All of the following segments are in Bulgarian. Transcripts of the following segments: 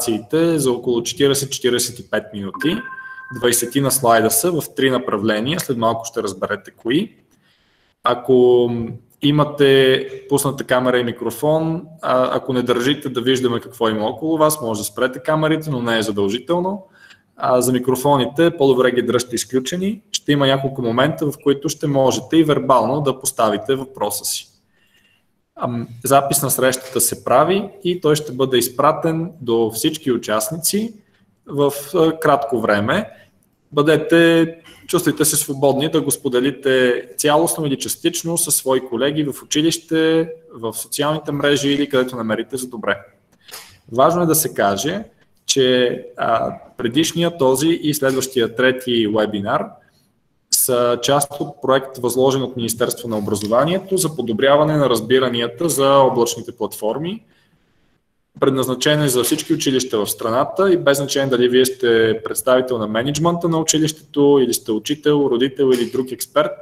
презентациите за около 40-45 минути. 20 на слайда са в 3 направления, след малко ще разберете кои. Ако имате пусната камера и микрофон, ако не държите да виждаме какво има около вас, може да спрете камерите, но не е задължително. За микрофоните по-добре ги дръжте изключени. Ще има няколко момента, в които ще можете и вербално да поставите въпроса си. Запис на срещата се прави и той ще бъде изпратен до всички участници в кратко време. Чувствайте се свободни да го споделите цялостно или частично със свои колеги в училище, в социалните мрежи или където намерите за добре. Важно е да се каже, че предишния, този и следващия трети вебинар са част от проект, възложен от Министерство на образованието за подобряване на разбиранията за облачните платформи, предназначен е за всички училища в страната и без значение дали вие сте представител на мениджмънта на училището или сте учител, родител или друг експерт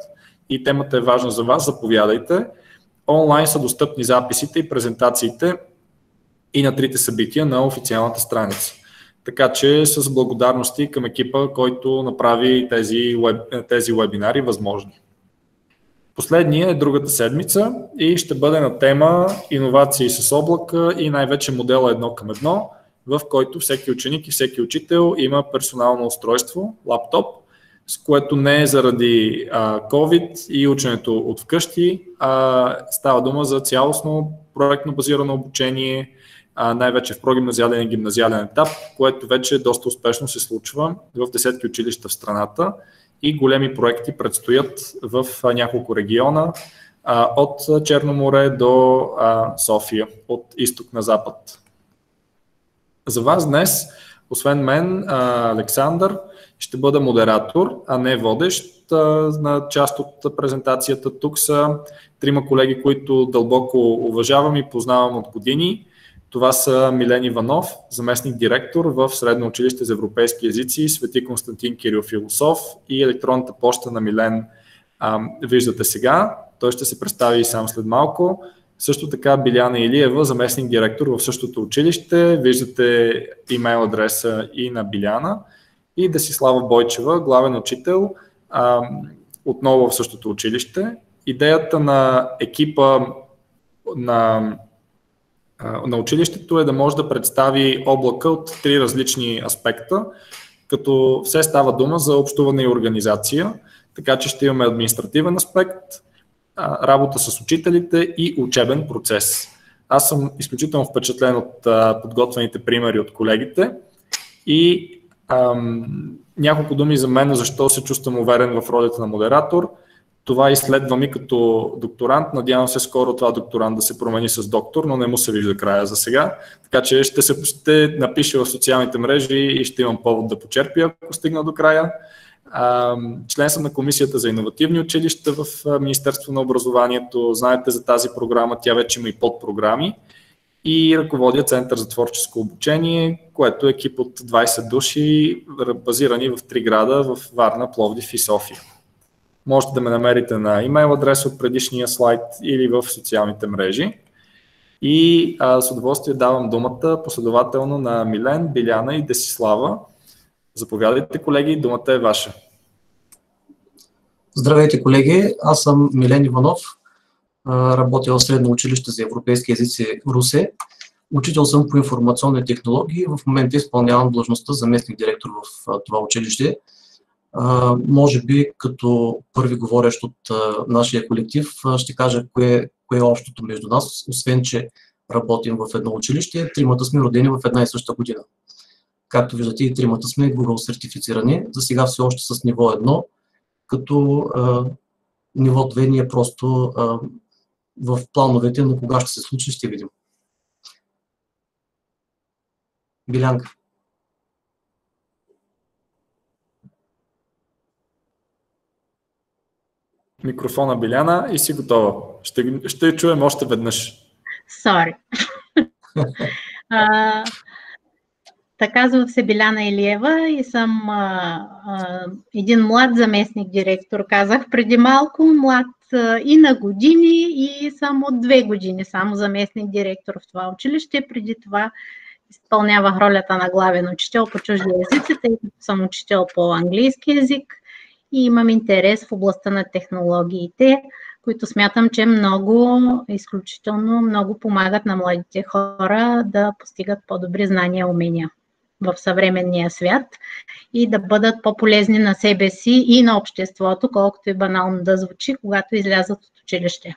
и темата е важна за вас, заповядайте. Онлайн са достъпни записите и презентациите и на трите събития на официалната страница. Така че с благодарности към екипа, който направи тези вебинари възможни. Последния е другата седмица и ще бъде на тема иновации с облака и най-вече модела 1:1, в който всеки ученик и всеки учител има персонално устройство, лаптоп, с което не е заради COVID и ученето от вкъщи, става дума за цялостно проектно базирано обучение, най-вече в прогимназиален и гимназиален етап, което вече доста успешно се случва в десетки училища в страната и големи проекти предстоят в няколко региона, от Черно море до София, от изток на запад. За вас днес, освен мен, Александър ще бъде модератор, а не водещ на част от презентацията. Тук са трима колеги, които дълбоко уважавам и познавам от години. Това са Милен Иванов, заместник директор в Средно училище за европейски езици, Свети Константин Кирил философ и електронната поща на Милен виждате сега. Той ще се представи и сам след малко. Също така Биляна Илиева, заместник директор в същото училище. Виждате имейл адреса и на Биляна. И Десислава Бойчева, главен учител, отново в същото училище. Идеята на екипа на училището е да може да представи облака от три различни аспекта, като все става дума за общуване и организация, така че ще имаме административен аспект, работа с учителите и учебен процес. Аз съм изключително впечатлен от подготвените примери от колегите и няколко думи за мен, защо се чувствам уверен в ролята на модератор. Това изследвам и като докторант. Надявам се скоро това докторант да се промени с доктор, но не му се вижда края за сега. Така че ще напиша в социалните мрежи и ще имам повод да почерпя, ако стигна до края. Член съм на Комисията за иновативни училища в Министерство на образованието. Знаете за тази програма, тя вече има и подпрограми. И ръководя Център за творческо обучение, което е екип от 20 души, базирани в 3 града в Варна, Пловдив и София. Можете да ме намерите на имейл адрес от предишния слайд или в социалните мрежи. И с удоволствие давам думата последователно на Милен, Биляна и Десислава. Заповядайте, колеги, думата е ваша. Здравейте, колеги! Аз съм Милен Иванов, работя в Средно училище за европейски езици Русе. Учител съм по информационни технологии. В момента изпълнявам длъжността заместник директор в това училище. Може би като първи говорещ от нашия колектив ще кажа кое е общото между нас, освен че работим в едно училище, тримата сме родени в една и съща година. Както виждате, и тримата сме Google сертифицирани, за сега все още с ниво 1, като ниво 2 ни е просто в плановете, но кога ще се случи, ще видим. Билянка. Микрофона, Биляна, и си готова. Ще чуем още веднъж. Sorry. Казвам се Биляна Илиева и съм един млад заместник директор, казах преди малко, млад и на години и съм от 2 години само заместник директор в това училище. Преди това изпълнявах ролята на главен учител по чужди езици, тъй като съм учител по английски език и имам интерес в областта на технологиите, които смятам, че изключително много помагат на младите хора да постигат по-добри знания и умения в съвременния свят и да бъдат по-полезни на себе си и на обществото, колкото и банално да звучи, когато излязат от училище.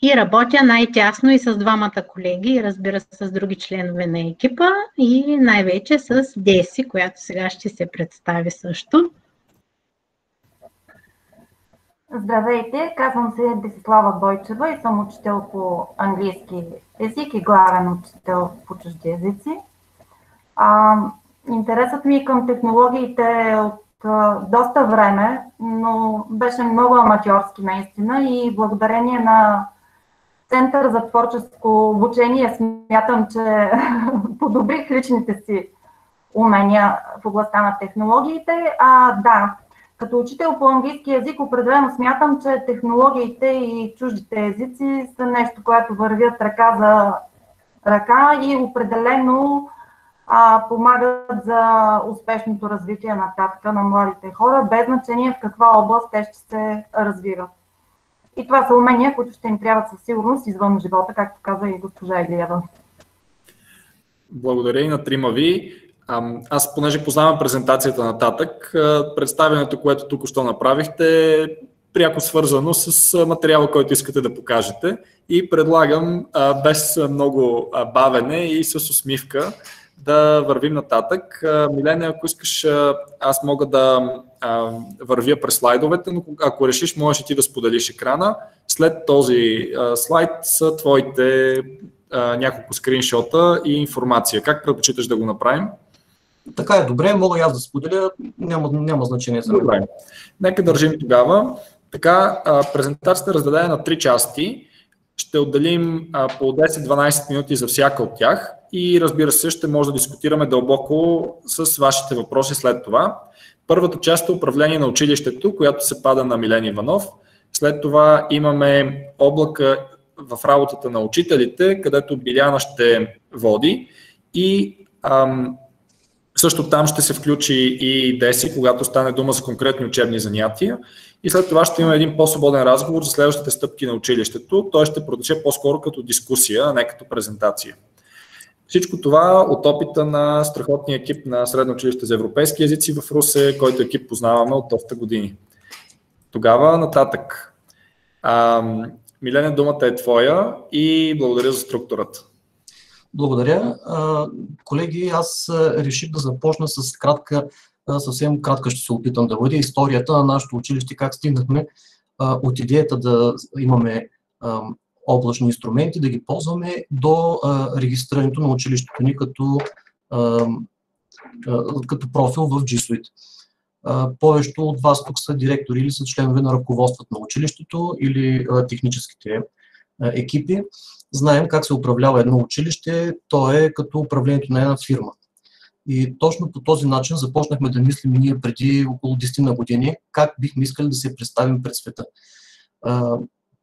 И работя най-тясно и с двамата колеги, и разбира се с други членове на екипа и най-вече с Деси, която сега ще се представи също. Здравейте, казвам се Десислава Бойчева и съм учител по английски език и главен учител по чужди езици. Интересът ми към технологиите е от доста време, но беше много аматьорски наистина и благодарение на Център за творческо обучение смятам, че подобрих личните си умения в областта на технологиите. Да, като учител по английски език определено смятам, че технологиите и чуждите езици са нещо, което вървят ръка за ръка и определено помагат за успешното развитие нататък на младите хора, без значение в каква област те ще се развиват. И това са умения, които ще им трябват със сигурност извън живота, както каза и госпожа Илиева. Благодаря и на трима ви. Аз, понеже познавам презентацията нататък, представянето, което тук що направихте, е пряко свързано с материала, който искате да покажете и предлагам без много бавене и с усмивка да вървим нататък. Милена, ако искаш, аз мога да вървя през слайдовете, но ако решиш, можеш и ти да споделиш екрана. След този слайд са твоите няколко скриншота и информация. Как предпочиташ да го направим? Така е, добре, мога и аз да споделя, няма значение за мен. Добре, нека държим тогава. Така, презентацията е разделена на 3 части. Ще отделим по 10-12 минути за всяка от тях и разбира се, ще може да дискутираме дълбоко с вашите въпроси след това. Първата част е управление на училището, която се пада на Милен Иванов. След това имаме облака в работата на учителите, където Биляна ще води и също там ще се включи и Деси, когато стане дума за конкретни учебни занятия. И след това ще имаме един по-свободен разговор за следващите стъпки на училището. Той ще протече по-скоро като дискусия, а не като презентация. Всичко това от опита на страхотния екип на Средно училище за европейски езици в Русе, който екип познаваме от доста години. Тогава нататък. Милене, думата е твоя и благодаря за структурата. Благодаря. Колеги, аз реших да започна с съвсем кратка ще се опитам да бъде историята на нашето училище, как стигнахме от идеята да имаме облачни инструменти, да ги ползваме до регистрирането на училището ни като профил в G Suite. Повечето от вас тук са директори или са членове на ръководството на училището или техническите екипи. Знаем как се управлява едно училище, то е като управлението на една фирма. И точно по този начин започнахме да мислим ние преди около 10 на години как бихме искали да се представим пред света.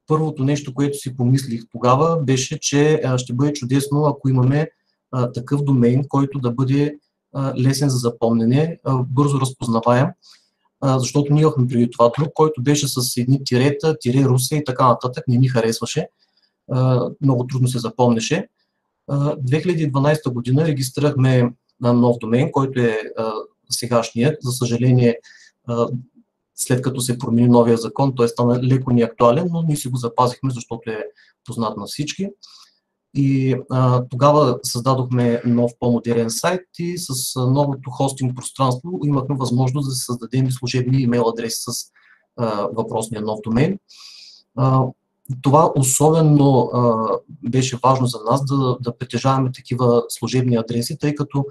Първото нещо, което си помислих тогава, беше, че ще бъде чудесно, ако имаме такъв домейн, който да бъде лесен за запомнене, бързо разпознаваем, защото ние имахме преди това друг, който беше с едни тирета, Русе и така нататък, не ни харесваше, много трудно се запомнеше. 2012 година регистрирахме нов домейн, който е сегашният. За съжаление, след като се промени новия закон, той стана леко неактуален, но ние си го запазихме, защото е познат на всички. И тогава създадохме нов по-модерен сайт и с новото хостинг пространство имахме възможност да създадем служебни имейл адреси с въпросния нов домейн. Това особено беше важно за нас да притежаваме такива служебни адреси, тъй като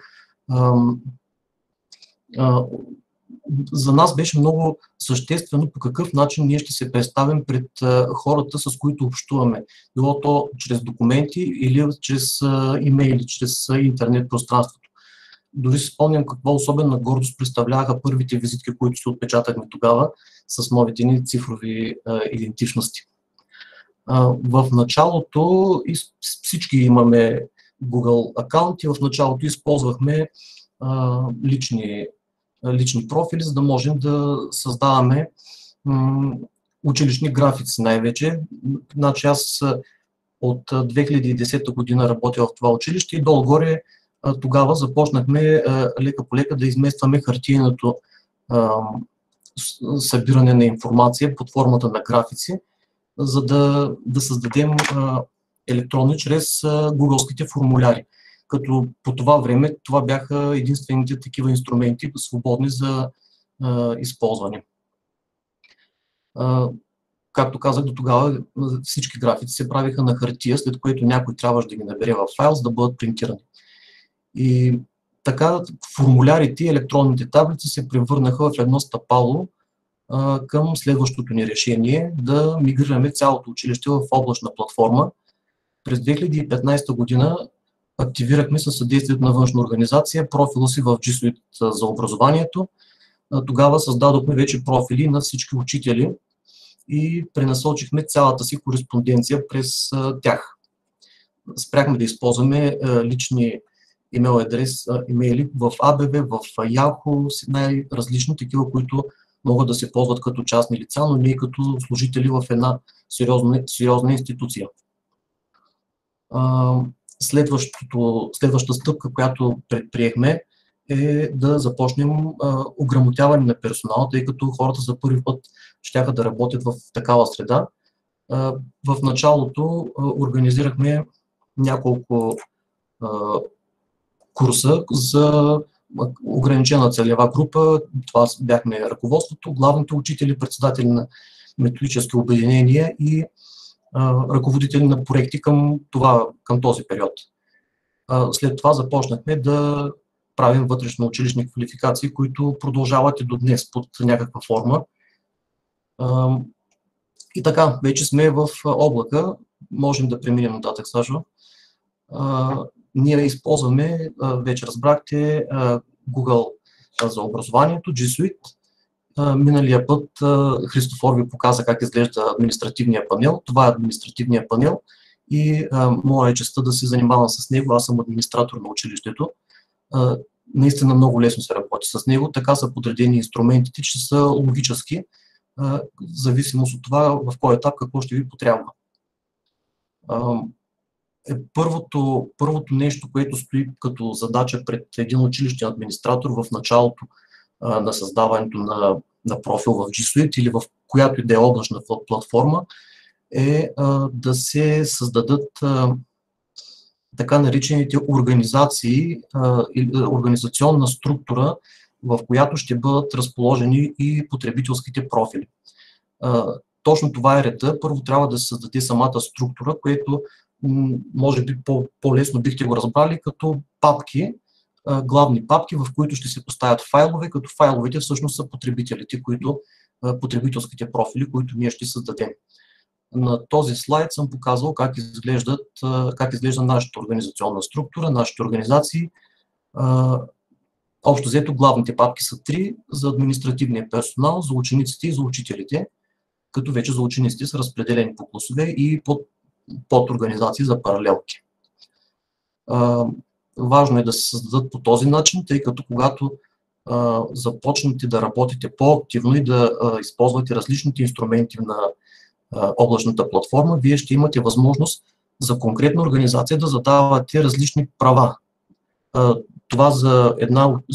за нас беше много съществено по какъв начин ние ще се представим пред хората, с които общуваме. Било то чрез документи или чрез имейли, чрез интернет пространството. Дори си спомням каква особена гордост представляваха първите визитки, които се отпечатахме тогава с новите ни цифрови идентичности. В началото всички имаме Google акаунти. В началото използвахме лични профили, за да можем да създаваме училищни графици най-вече. Значи аз от 2010 година работя в това училище и долу-горе тогава започнахме лека по лека да изместваме хартиеното събиране на информация под формата на графици, за да създадем електронни чрез гугълските формуляри. Като по това време това бяха единствените такива инструменти, свободни за използване. Както казах, до тогава всички графици се правиха на хартия, след което някой трябваше да ги набере в файл, за да бъдат принтирани. И така формулярите и електронните таблици се превърнаха в едно стъпало към следващото ни решение да мигрираме цялото училище в облачна платформа. През 2015 година активирахме със съдействието на външна организация профила си в G Suite за образованието. Тогава създадохме вече профили на всички учители и пренасочихме цялата си кореспонденция през тях. Спряхме да използваме лични имейли в ABV, в Yahoo, най-различни такива, които могат да се ползват като частни лица, но не и като служители в една сериозна институция. Следващата стъпка, която предприехме, е да започнем ограмотяване на персонала, тъй като хората за първи път щяха да работят в такава среда. В началото организирахме няколко курса за ограничена целева група. Това бяхме ръководството, главните учители, председатели на методически обединения и ръководители на проекти към този период. След това започнахме да правим вътрешно-училищни квалификации, които продължават и до днес под някаква форма. И така, вече сме в облака. Можем да преминем нататък, Сашо. Ние използваме, вече разбрахте, Google за образованието, G Suite. Миналия път Христофор ви показа как изглежда административния панел. Това е административния панел и моя е честта да се занимавам с него. Аз съм администратор на училището. Наистина много лесно се работи с него. Така са подредени инструментите, че са логически, в зависимост от това в кой етап какво ще ви потрябва. Първото нещо, което стои като задача пред един училищен администратор в началото на създаването на профил в G Suite или в която и да е облачна платформа, е да се създадат така наречените организации, организационна структура, в която ще бъдат разположени и потребителските профили. Точно това е реда. Първо трябва да се създаде самата структура, което може би по-лесно бихте го разбрали като папки, главни папки, в които ще се поставят файлове, като файловете всъщност са потребителите, потребителските профили, които ние ще създадем. На този слайд съм показал как изглежда нашата организационна структура, нашите организации. Общо взето главните папки са 3 за административния персонал, за учениците и за учителите, като вече за учениците са разпределени по класове и под организации за паралелки. Важно е да се създадат по този начин, тъй като когато започнете да работите по-активно и да използвате различните инструменти на облачната платформа, вие ще имате възможност за конкретна организация да задавате различни права. Това за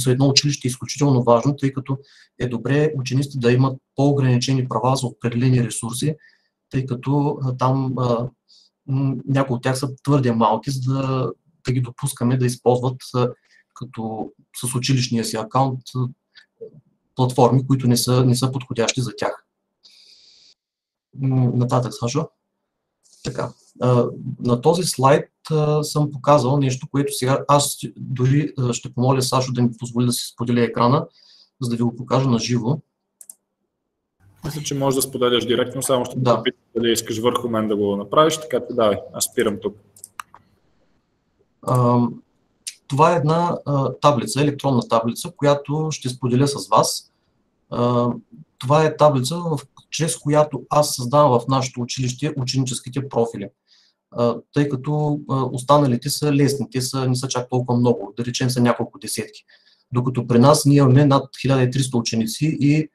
едно училище е изключително важно, тъй като е добре учениците да имат по-ограничени права за определени ресурси, тъй като там някои от тях са твърде малки, за да ги допускаме да използват като с училищния си акаунт платформи, които не са подходящи за тях. Нататък, Сашо. Така, на този слайд съм показал нещо, което сега аз дори ще помоля Сашо да ми позволи да си споделя екрана, за да ви го покажа на живо. Мисля, че можеш да споделяш директно, само ще те питам дали искаш върху мен да го направиш, така че давай, аз спирам тук. Това е една таблица, електронна таблица, която ще споделя с вас. Това е таблица, чрез която аз създавам в нашето училище ученическите профили. тъй като останалите са лесни, те не са чак толкова много, да речем са няколко десетки. Докато при нас ние имаме над 1300 ученици и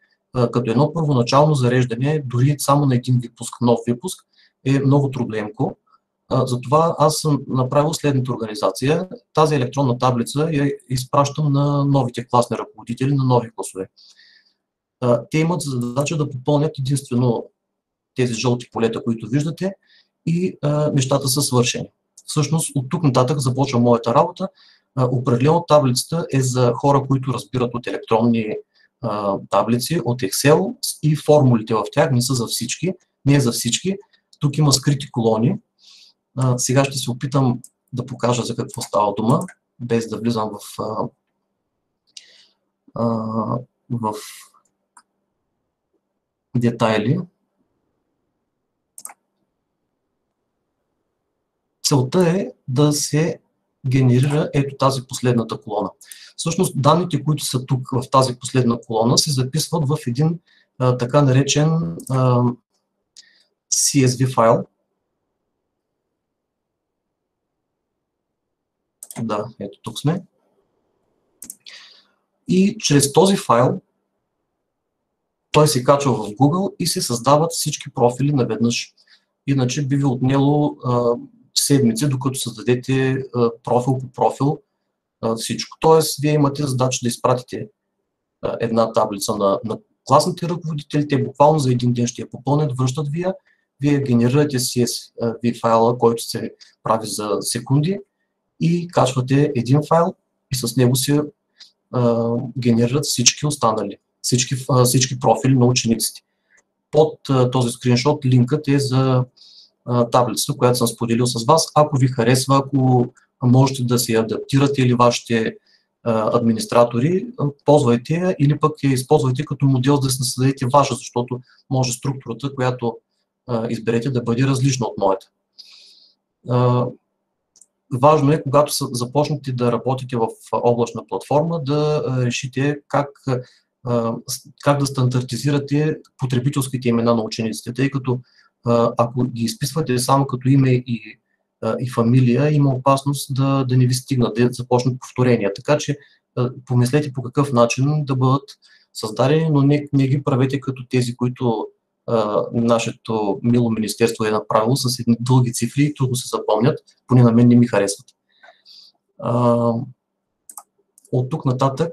като едно първоначално зареждане, дори само на един випуск, нов випуск, е много трудоемко. Затова аз съм направил следната организация. Тази електронна таблица я изпращам на новите класни ръководители, на нови класове. Те имат задача да попълнят единствено тези жълти полета, които виждате, и нещата са свършени. Всъщност от тук нататък започва моята работа. Определено таблицата е за хора, които разбират от електронни таблици, от Excel, и формулите в тях не са за всички, не е за всички. Тук има скрити колони. Сега ще се опитам да покажа за какво става дума, без да влизам в детайли. Целта е да се генерира ето тази последната колона. Всъщност данните, които са тук в тази последна колона, се записват в един така наречен CSV файл. Да, ето тук сме. И чрез този файл той се качва в Google и се създават всички профили наведнъж. Иначе би ви отнело седмици, докато създадете профил по профил всичко. Тоест, вие имате задача да изпратите една таблица на класните ръководители, те буквално за един ден ще я попълнят, връщат вие генерирате CSV файла, който се прави за секунди, и качвате един файл и с него се генерират всички останали, всички профили на учениците. Под този скриншот линкът е за таблицата, която съм споделил с вас. Ако ви харесва, ако можете да се адаптирате или вашите администратори, ползвайте я, или пък я използвайте като модел да се създадете ваша, защото може структурата, която изберете, да бъде различна от моята. Важно е, когато започнете да работите в облачна платформа, да решите как да стандартизирате потребителските имена на учениците, тъй като ако ги изписвате само като име и фамилия, има опасност да не ви стигнат, да започнат повторения. Така че помислете по какъв начин да бъдат създадени, но не ги правете като тези, които нашето мило министерство е направило с едни дълги цифри и трудно се запомнят, поне на мен не ми харесват. От тук нататък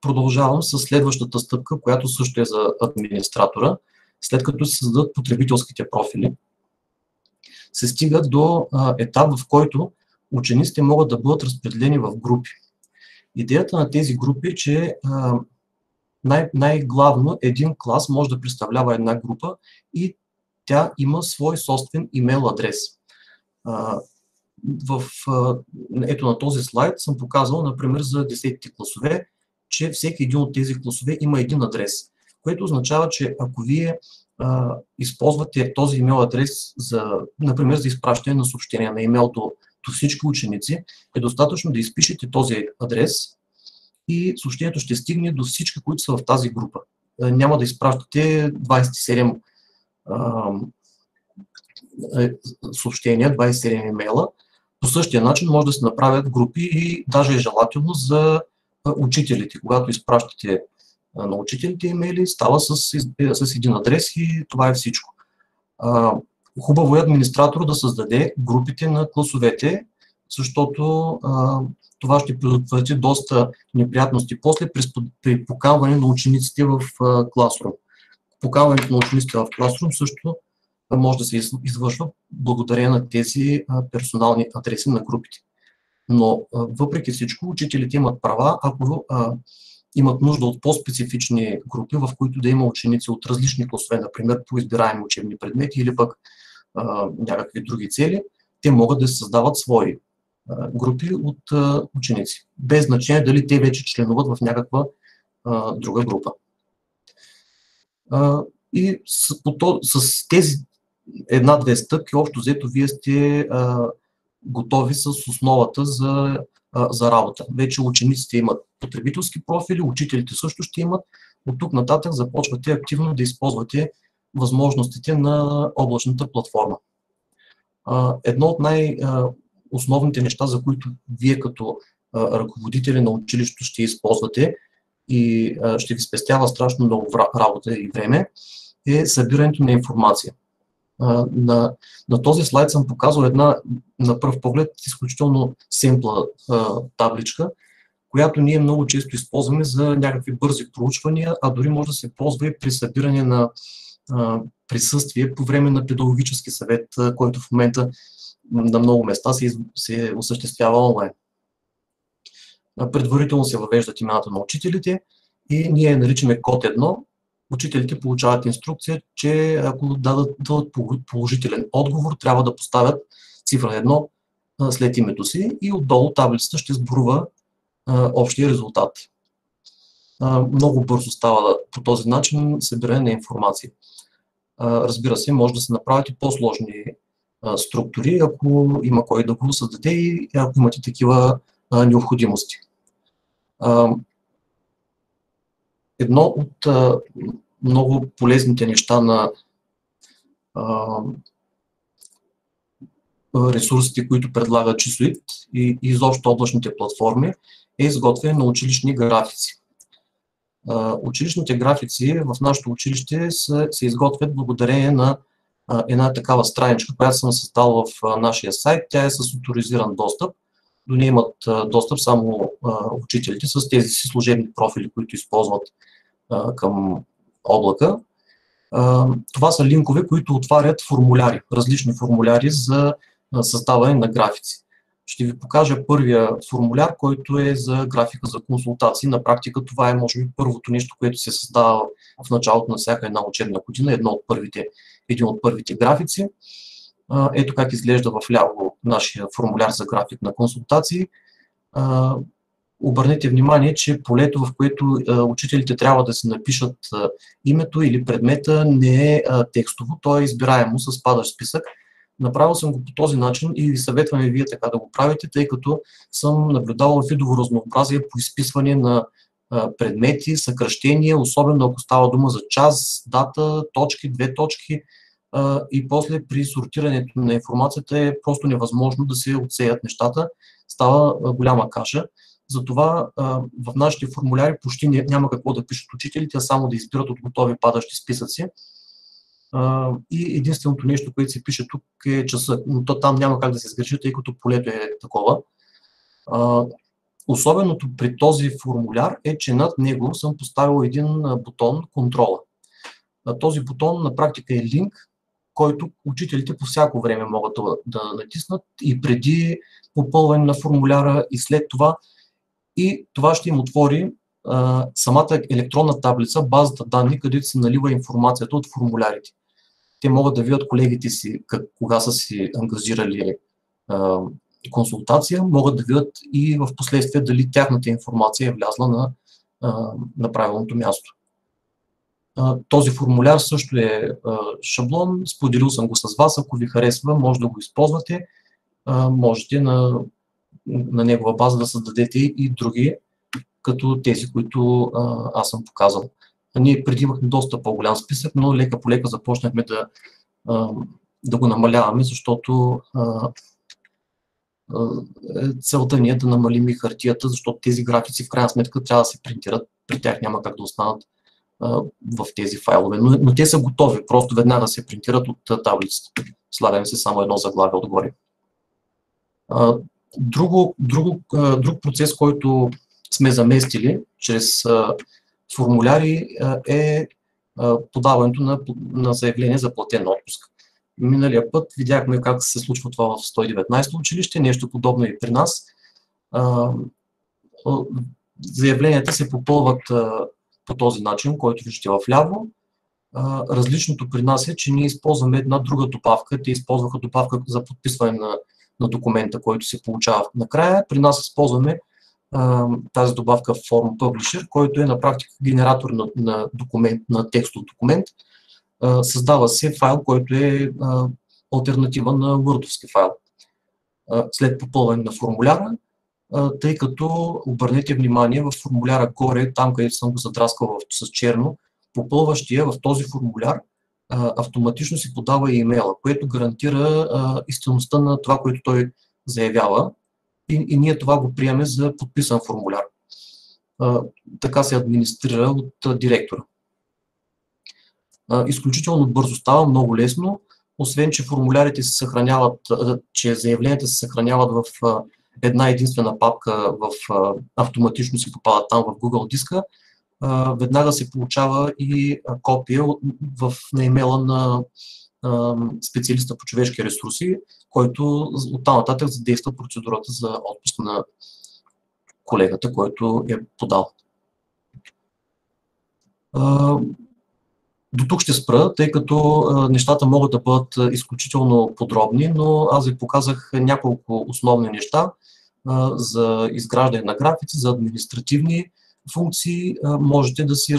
продължавам с следващата стъпка, която също е за администратора. След като се създадат потребителските профили, се стига до етап, в който учениците могат да бъдат разпределени в групи. Идеята на тези групи е, че най-главно един клас може да представлява една група и тя има свой собствен имейл адрес. Ето на този слайд съм показал, например, за 10-те класове, че всеки един от тези класове има един адрес, което означава, че ако вие използвате този имейл адрес, например, за изпращане на съобщения на имейл до всички ученици, е достатъчно да изпишете този адрес и съобщението ще стигне до всички, които са в тази група. Няма да изпращате 27 съобщения, 27 имейла. По същия начин може да се направят групи и даже е желателно за учителите. Когато изпращате на учителите имейли, става с един адрес и това е всичко. Хубаво е администратор да създаде групите на класовете, защото това ще предотврати доста неприятности после при поканване на учениците в Classroom. Поканването на учениците в Classroom също може да се извършва благодарение на тези персонални адреси на групите. Но въпреки всичко, учителите имат права, ако имат нужда от по-специфични групи, в които да има ученици от различни класове, например по избираеми учебни предмети или пък някакви други цели, те могат да се създават свои групи от ученици, без значение дали те вече членуват в някаква друга група. И с тези една-две стъпки, общо взето, вие сте готови с основата за работа. Вече учениците имат потребителски профили, учителите също ще имат. От тук нататък започвате активно да използвате възможностите на облачната платформа. Едно от най-основните неща, за които вие като ръководители на училището ще използвате и ще ви спестява страшно много работа и време, е събирането на информация. На този слайд съм показал една, на пръв поглед, изключително семпла табличка, която ние много често използваме за някакви бързи проучвания, а дори може да се ползва и при събиране на присъствие по време на педагогически съвет, който в момента на много места се осъществява онлайн. Предварително се въвеждат имената на учителите и ние наричаме код 1. Учителите получават инструкция, че ако дадат положителен отговор, трябва да поставят цифра 1 след името си и отдолу таблицата ще сборува общия резултат. Много бързо става по този начин събиране на информация. Разбира се, може да се направят и по-сложни структури, ако има кой да го създаде и ако имате такива необходимости. Едно от много полезните неща на ресурсите, които предлагат G Suite и изобщо облачните платформи, е изготвяне на училищни графици. Училищните графици в нашето училище се изготвят благодарение на една такава страничка, която съм създал в нашия сайт. Тя е с оторизиран достъп. До нея имат достъп само учителите с тези си служебни профили, които използват към облака. Това са линкове, които отварят формуляри, различни формуляри за създаване на графици. Ще ви покажа първия формуляр, който е за графика за консултации. На практика това е, може би, първото нещо, което се създава в началото на всяка една учебна година, един от първите графици. Ето как изглежда в ляво нашия формуляр за график на консултации. Обърнете внимание, че полето, в което учителите трябва да си напишат името или предмета, не е текстово, то е избираемо с падащ списък. Направил съм го по този начин и ви съветвам и вие така да го правите, тъй като съм наблюдавал видово разнообразие по изписване на предмети, съкращения, особено ако става дума за час, дата, точки, две точки и после при сортирането на информацията е просто невъзможно да се отсеят нещата, става голяма каша. Затова в нашите формуляри почти няма какво да пишат учителите, а само да избират от готови падащи списъци. И единственото нещо, което се пише тук е часа, но то там няма как да се сгреши, тъй като полето е такова. Особеното при този формуляр е, че над него съм поставил един бутон контрола. Този бутон на практика е линк, който учителите по всяко време могат да натиснат и преди попълване на формуляра и след това. И това ще им отвори самата електронна таблица, базата данни, където се налива информацията от формулярите. Те могат да видят колегите си кога са си ангажирали консултация, могат да видят и в последствие дали тяхната информация е влязла на правилното място. Този формуляр също е шаблон, споделил съм го с вас, ако ви харесва, може да го използвате, можете на негова база да създадете и други, като тези, които аз съм показал. Ние преди имахме доста по-голям списък, но лека по лека започнахме да го намаляваме, защото целта ни е да намалим и хартията, защото тези графици в крайна сметка трябва да се принтират, при тях няма как да останат в тези файлове, но те са готови, просто веднага се принтират от таблицата. Слагаме се само едно заглавие отгоре. Друг процес, който сме заместили чрез формуляри е подаването на заявление за платен отпуск. Миналия път видяхме как се случва това в 119 училище, нещо подобно и при нас. Заявленията се попълват по този начин, който виждате в ляво. Различното при нас е, че ние използваме една друга добавка. Те използваха добавка за подписване на документа, който се получава накрая. При нас използваме тази добавка Form Publisher, който е на практика генератор на текстов документ. Създава се файл, който е алтернатива на Word-овски файл. След попълване на формуляра, тъй като обърнете внимание в формуляра горе, там където съм го задраскал с черно, попълващия в този формуляр автоматично си подава и имейла, което гарантира истинността на това, което той заявява, и ние това го приеме за подписан формуляр. Така се администрира от директора. Изключително бързо става, много лесно, освен че формулярите се съхраняват, че заявленията се съхраняват в една единствена папка, автоматично си попадат там в Google диска, веднага се получава и копия на имейла на специалиста по човешки ресурси, който оттам нататък задейства процедурата за отпуск на колегата, който е подал. До тук ще спра, тъй като нещата могат да бъдат изключително подробни, но аз ви показах няколко основни неща за изграждане на графици, за административни функции. Можете да си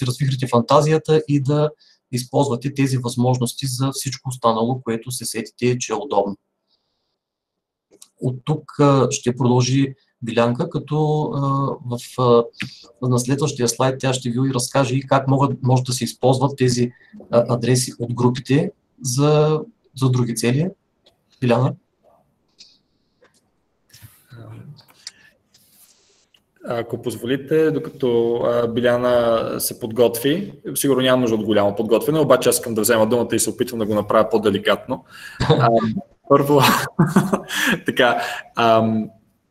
развихрите фантазията и да използвате тези възможности за всичко останало, което се сетите, че е удобно. От тук ще продължи Билянка, като на следващия слайд тя ще ви разкаже и как може да се използват тези адреси от групите за други цели. Биляна? Ако позволите, докато Биляна се подготви, сигурно няма нужда от голямо подготвяне, обаче аз искам да взема думата и се опитвам да го направя по-деликатно. Първо, така,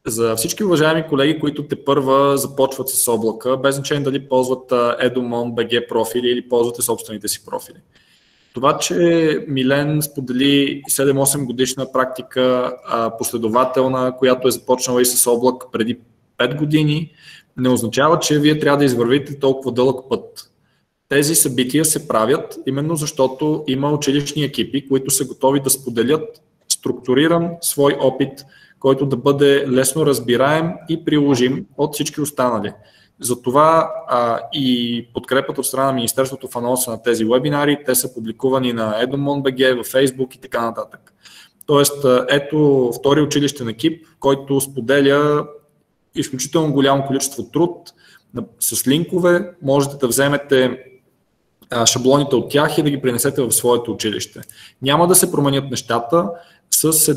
за всички уважаеми колеги, които тепърва започват с облака, без значение дали ползват Edumon, BG профили или ползвате собствените си профили. Това, че Милен сподели 7-8 годишна практика, последователна, която е започнала и с облак преди 5 години, не означава, че вие трябва да извървите толкова дълъг път. Тези събития се правят именно защото има училищни екипи, които са готови да споделят структуриран свой опит, който да бъде лесно разбираем и приложим от всички останали. Затова и подкрепата от страна на Министерството в анонса на тези вебинари, те са публикувани на Edumon.bg, в Facebook и така нататък. Тоест, ето втори училищен екип, който споделя изключително голямо количество труд с линкове. Можете да вземете шаблоните от тях и да ги пренесете в своето училище. Няма да се променят нещата с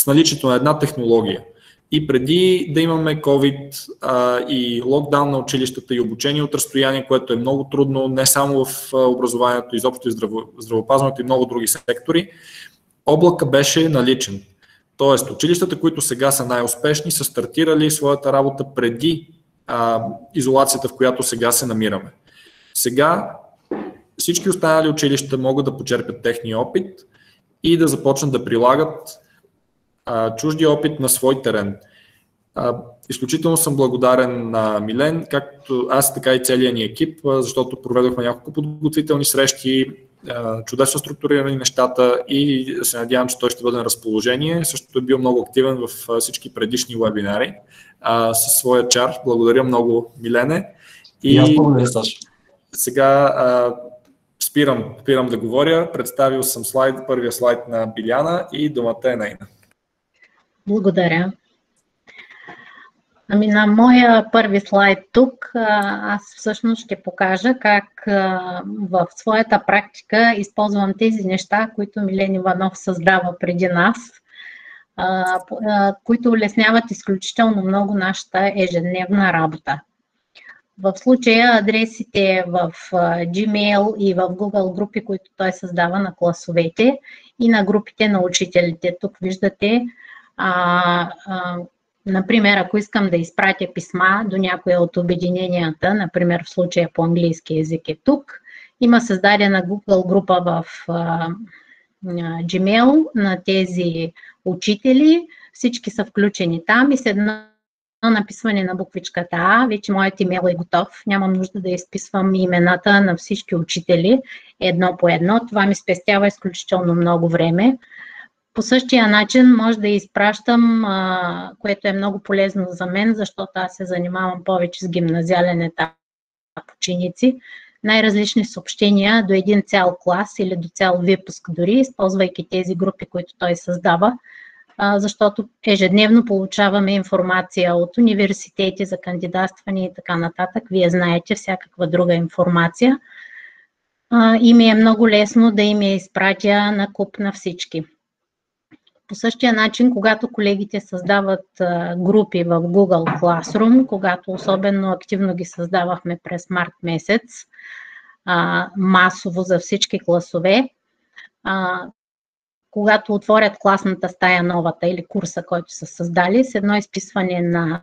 наличието на една технология. И преди да имаме COVID и локдаун на училищата и обучение от разстояние, което е много трудно, не само в образованието, изобщо и здравеопазването и много други сектори, облака беше наличен. Тоест, училищата, които сега са най-успешни, са стартирали своята работа преди изолацията, в която сега се намираме. Сега всички останали училища могат да почерпят техния опит и да започнат да прилагат чужди опит на свой терен. Изключително съм благодарен на Милен, както аз, така и целият ни екип, защото проведохме няколко подготвителни срещи, чудесно структурирани нещата и се надявам, че той ще бъде на разположение. Също е бил много активен в всички предишни вебинари със своя чар. Благодаря много, Милене. И аз благодаря, Саша. Сега спирам да говоря. Представил съм първия слайд на Биляна и думата е нейна. Благодаря. Ами на моя първи слайд тук аз всъщност ще покажа как в своята практика използвам тези неща, които Милен Иванов създава преди нас, които улесняват изключително много нашата ежедневна работа. В случая адресите в Gmail и в Google групи, които той създава на класовете и на групите на учителите. Тук виждате, например, ако искам да изпратя писма до някоя от обединенията, например в случая по английски език е тук, има създадена Google група в Gmail на тези учители, всички са включени там и с едно написване на буквичката А, вече моят имейл е готов, нямам нужда да изписвам имената на всички учители едно по едно, това ми спестява изключително много време. По същия начин може да изпращам, което е много полезно за мен, защото аз се занимавам повече с гимназиален етап ученици, най-различни съобщения до един цял клас или до цял випуск дори, използвайки тези групи, които той създава, защото ежедневно получаваме информация от университети за кандидатстване и така нататък. Вие знаете всякаква друга информация. и ми е много лесно да им я изпратя на куп на всички. По същия начин, когато колегите създават групи в Google Classroom, когато особено активно ги създавахме през март месец, масово за всички класове, когато отворят класната стая новата или курса, който са създали, с едно изписване на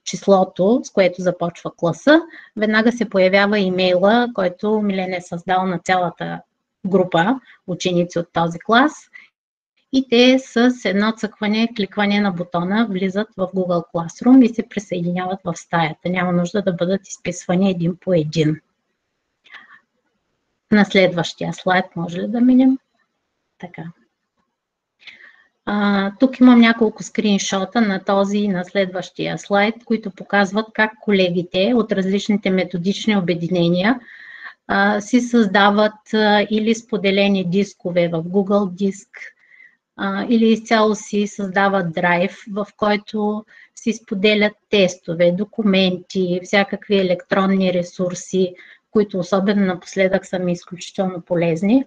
числото, с което започва класа, веднага се появява имейла, който Милен е създал на цялата група ученици от този клас, и те с едно цъкване, кликване на бутона влизат в Google Classroom и се присъединяват в стаята. Няма нужда да бъдат изписвани един по един. На следващия слайд може ли да минем? Така. Тук имам няколко скриншота на този и на следващия слайд, които показват как колегите от различните методични обединения си създават или споделени дискове в Google Диск, или изцяло си създават драйв, в който си споделят тестове, документи, всякакви електронни ресурси, които особено напоследък са ми изключително полезни.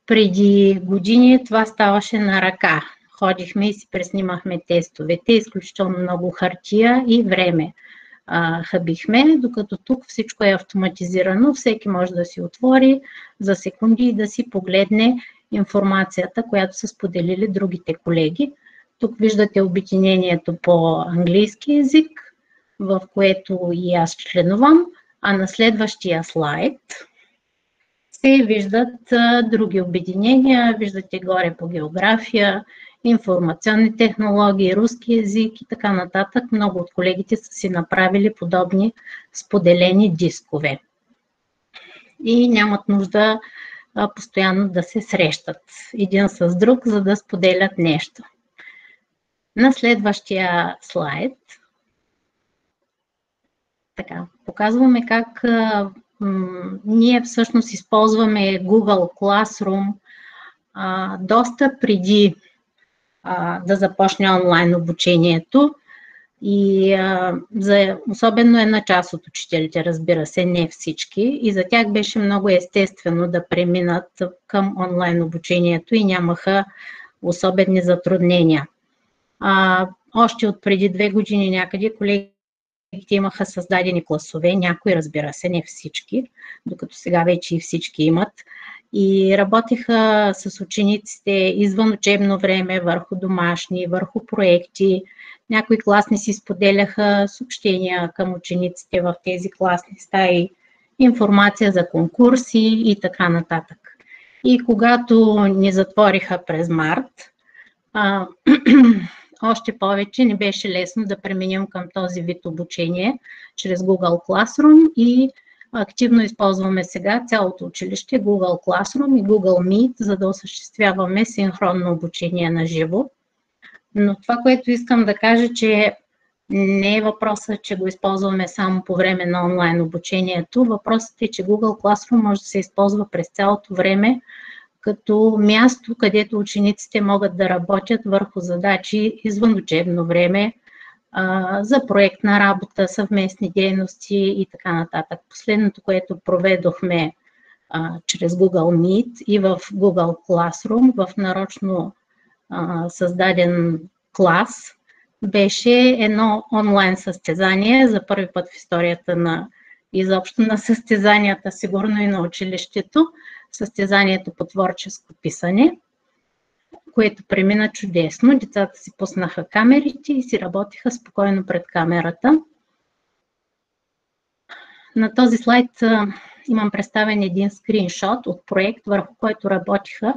Преди години това ставаше на ръка. Ходихме и си преснимахме тестовете, изключително много хартия и време хабихме, докато тук всичко е автоматизирано, всеки може да си отвори за секунди и да си погледне информацията, която са споделили другите колеги. Тук виждате обединението по английски език, в което и аз членувам, а на следващия слайд се виждат други обединения, виждате горе по география, информационни технологии, руски език и така нататък. Много от колегите са си направили подобни споделени дискове. И нямат нужда постоянно да се срещат един с друг, за да споделят нещо. На следващия слайд така, показваме как ние всъщност използваме Google Classroom доста преди да започне онлайн обучението и особено една част от учителите, разбира се, не всички, и за тях беше много естествено да преминат към онлайн обучението и нямаха особени затруднения. Още от преди 2 години някъде колегите имаха създадени класове, някои, разбира се, не всички, докато сега вече и всички имат, и работеха с учениците извън учебно време, върху домашни, върху проекти. Някои класни си споделяха съобщения към учениците в тези класни стаи, информация за конкурси и така нататък. И когато ни затвориха през март, още повече не беше лесно да преминем към този вид обучение чрез Google Classroom и активно използваме сега цялото училище Google Classroom и Google Meet, за да осъществяваме синхронно обучение на живо. Но това, което искам да кажа, че не е въпросът, че го използваме само по време на онлайн обучението. Въпросът е, че Google Classroom може да се използва през цялото време като място, където учениците могат да работят върху задачи извън учебно време, за проектна работа, съвместни дейности и така нататък. Последното, което проведохме чрез Google Meet и в Google Classroom, в нарочно създаден клас, беше едно онлайн състезание за първи път в историята на изобщо на състезанията, сигурно и на училището, състезанието по творческо писане, което премина чудесно. Децата си пуснаха камерите и си работиха спокойно пред камерата. На този слайд имам представен един скриншот от проект, върху който работиха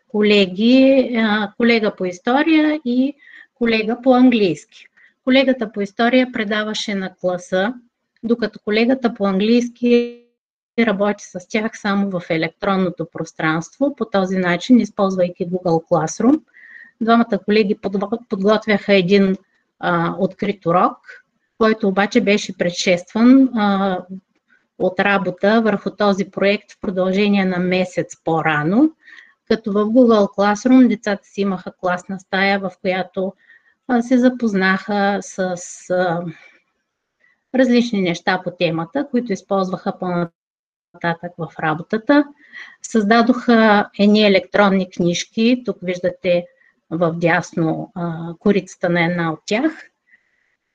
колеги, колега по история и колега по английски. Колегата по история предаваше на класа, докато колегата по английски работи с тях само в електронното пространство, по този начин, използвайки Google Classroom. Двамата колеги подготвяха един открит урок, който обаче беше предшестван от работа върху този проект в продължение на месец по-рано, като в Google Classroom децата си имаха класна стая, в която се запознаха с различни неща по темата, които използваха по-нататък по-нататък в работата. Създадоха едни електронни книжки. Тук виждате в дясно корицата на една от тях.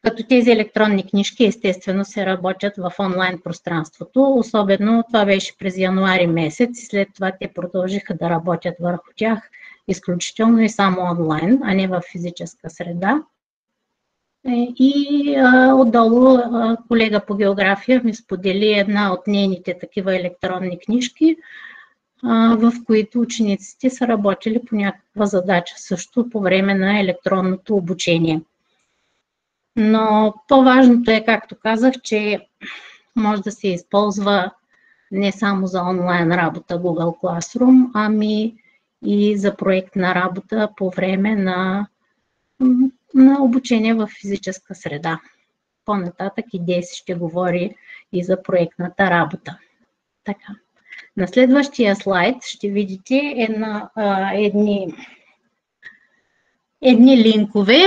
Като тези електронни книжки естествено се работят в онлайн пространството. Особено това беше през януари месец и след това те продължиха да работят върху тях изключително и само онлайн, а не в физическа среда. И отдолу колега по география ми сподели една от нейните такива електронни книжки, в които учениците са работили по някаква задача също по време на електронното обучение. Но по-важното е, както казах, че може да се използва не само за онлайн работа Google Classroom, ами и за проектна работа по време на обучение в физическа среда. По-нататък и Деси ще говори и за проектната работа. Така. На следващия слайд ще видите едни линкове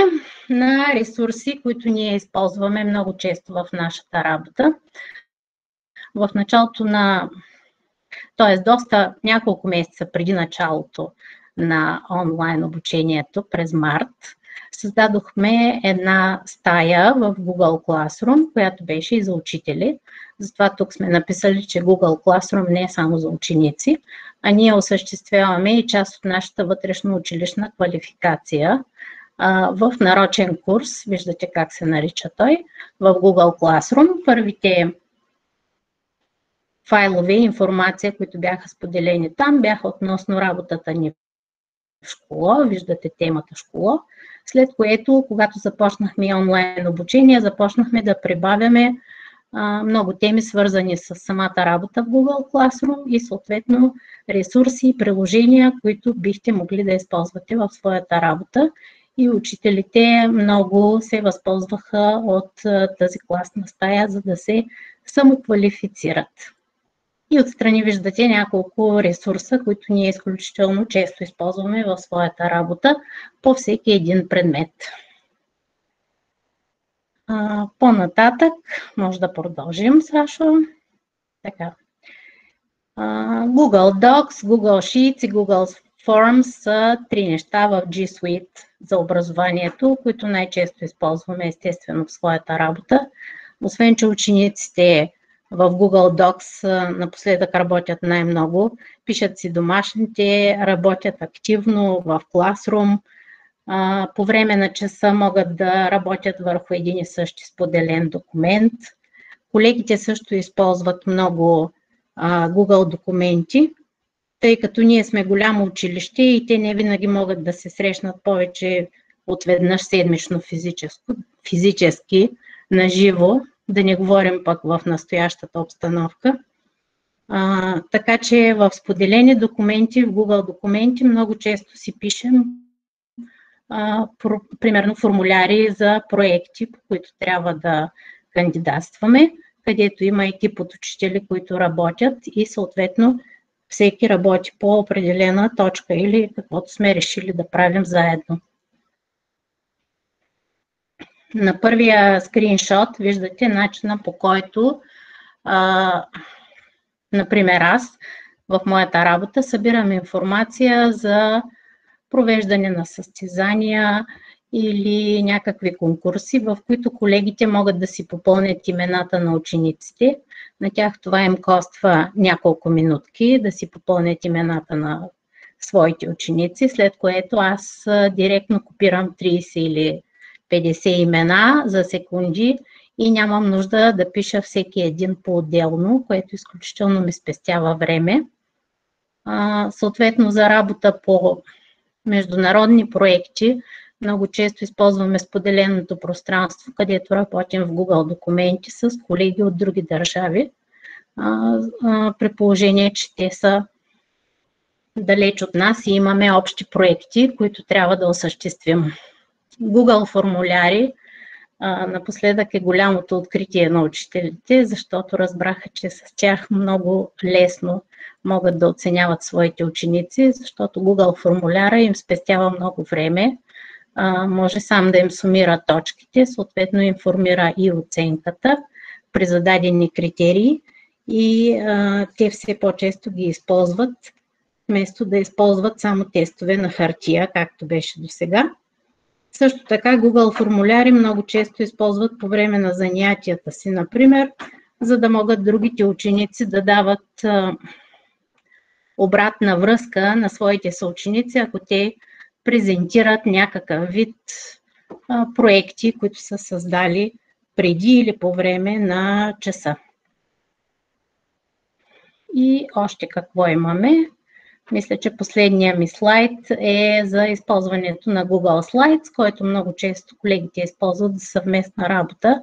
на ресурси, които ние използваме много често в нашата работа. В началото няколко месеца преди началото на онлайн обучението през март, създадохме една стая в Google Classroom, която беше и за учители. Затова тук сме написали, че Google Classroom не е само за ученици, а ние осъществяваме и част от нашата вътрешно-училищна квалификация в нарочен курс. Виждате как се нарича той в Google Classroom. Първите файлове и информация, които бяха споделени там, бяха относно работата ни в школа. Виждате темата школа. След което, когато започнахме онлайн обучение, започнахме да прибавяме много теми, свързани с самата работа в Google Classroom и съответно ресурси и приложения, които бихте могли да използвате в своята работа. И учителите много се възползваха от тази класна стая, за да се самоквалифицират. И отстрани виждате няколко ресурса, които ние изключително често използваме в своята работа по всеки един предмет. По-нататък може да продължим, Сашо. Така. Google Docs, Google Sheets и Google Forms са три неща в G Suite за образованието, които най-често използваме естествено в своята работа. Освен че учениците в Google Docs напоследък работят най-много, пишат си домашните, работят активно в Classroom, по време на часа могат да работят върху един и същи споделен документ. Колегите също използват много Google документи, тъй като ние сме голямо училище и те не винаги могат да се срещнат повече от веднъж седмично физически на живо, да не говорим пък в настоящата обстановка. Така че в споделени документи, в Google документи много често си пишем примерно формуляри за проекти, по които трябва да кандидатстваме, където има екип от учители, които работят и съответно всеки работи по определена точка или каквото сме решили да правим заедно. На първия скриншот виждате начина, по който, например, аз в моята работа събирам информация за провеждане на състезания или някакви конкурси, в които колегите могат да си попълнят имената на учениците. На тях това им коства няколко минутки да си попълнят имената на своите ученици, след което аз директно копирам 30 или 50 имена за секунди и нямам нужда да пиша всеки един по-отделно, което изключително ми спестява време. Съответно за работа по международни проекти много често използваме споделеното пространство, където работим в Google документи с колеги от други държави, при положение, че те са далеч от нас и имаме общи проекти, които трябва да осъществим. Google формуляри напоследък е голямото откритие на учителите, защото разбраха, че с тях много лесно могат да оценяват своите ученици, защото Google формуляра им спестява много време, може сам да им сумира точките, съответно информира и оценката при зададени критерии и те все по-често ги използват, вместо да използват само тестове на хартия, както беше до сега. Също така Google формуляри много често използват по време на занятията си, например, за да могат другите ученици да дават обратна връзка на своите съученици, ако те презентират някакъв вид проекти, които са създали преди или по време на часа. И още какво имаме? Мисля, че последния ми слайд е за използването на Google Slides, който много често колегите използват за съвместна работа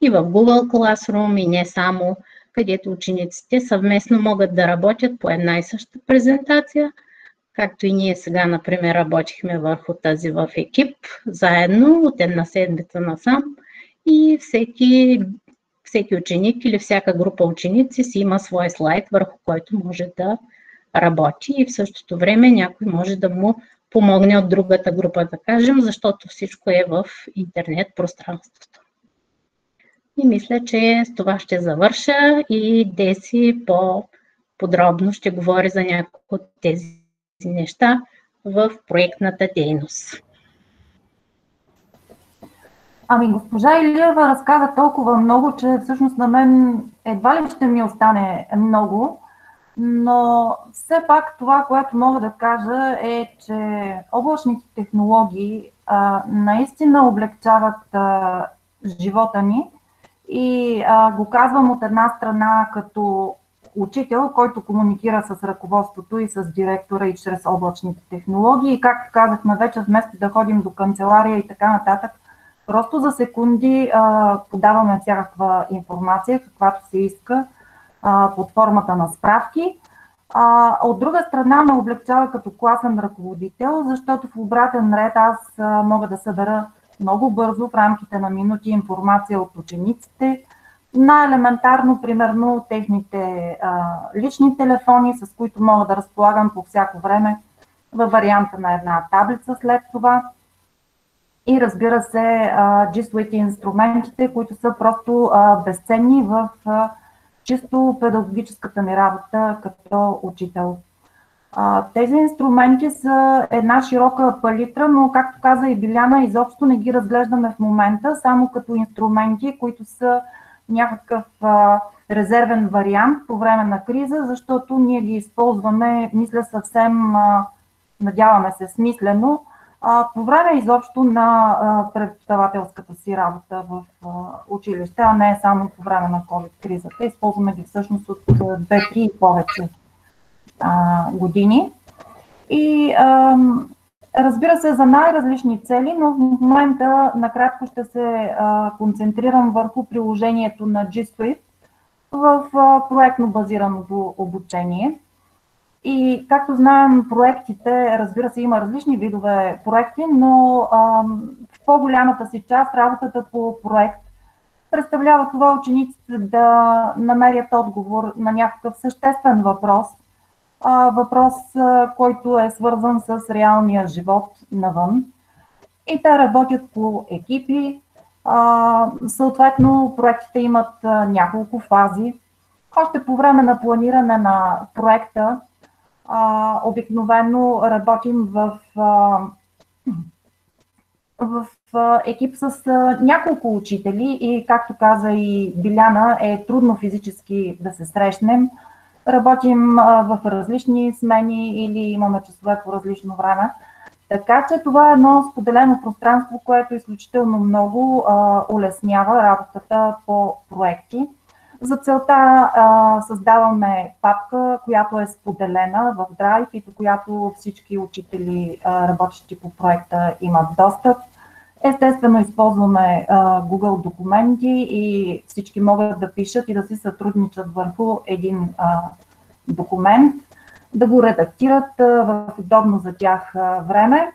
и в Google Classroom, и не само, където учениците съвместно могат да работят по една и съща презентация, както и ние сега, например, работихме върху тази в екип, заедно от една седмица насам, и всеки ученик или всяка група ученици си има свой слайд, върху който може да работи, и в същото време някой може да му помогне от другата група, да кажем, защото всичко е в интернет пространството. И мисля, че с това ще завърша и Деси по-подробно ще говори за няколко от тези неща в проектната дейност. Ами, госпожа Илиева разказа толкова много, че всъщност на мен едва ли ще ми остане много, но все пак това, което мога да кажа е, че облачните технологии наистина облегчават живота ни и го казвам от една страна като учител, който комуникира с ръководството и с директора и чрез облачните технологии. И както казахме вече, вместо да ходим до канцелария и така нататък, просто за секунди подаваме всякаква информация, каквато се иска, под формата на справки. От друга страна ме облегчава като класен ръководител, защото в обратен ред аз мога да събера много бързо в рамките на минути информация от учениците, най-елементарно, примерно, техните лични телефони, с които мога да разполагам по всяко време във варианта на една таблица след това. И разбира се, G Suite инструментите, които са просто безценни в чисто педагогическата ми работа като учител. Тези инструменти са една широка палитра, но както каза и Биляна, изобщо не ги разглеждаме в момента, само като инструменти, които са някакъв резервен вариант по време на криза, защото ние ги използваме, мисля, съвсем, надяваме се, смислено, по време изобщо на преподавателската си работа в училище, а не само по време на COVID-кризата. Използваме ги всъщност от 2-3 и повече години. И разбира се, за най-различни цели, но в момента накратко ще се концентрирам върху приложението на G Suite в проектно базираното обучение. И както знаем, проектите, разбира се, има различни видове проекти, но в по-голямата си част работата по проект представлява това учениците да намерят отговор на някакъв съществен въпрос, въпрос, който е свързан с реалния живот навън. И те работят по екипи. Съответно, проектите имат няколко фази. Още по време на планиране на проекта обикновено работим в екип с няколко учители и, както каза и Биляна, е трудно физически да се срещнем. Работим в различни смени или имаме часове по различно време. Така че това е едно споделено пространство, което изключително много улеснява работата по проекти. За целта създаваме папка, която е споделена в Drive и до която всички учители, работещи по проекта, имат достъп. Естествено, използваме Google документи и всички могат да пишат и да си сътрудничат върху един документ, да го редактират в удобно за тях време.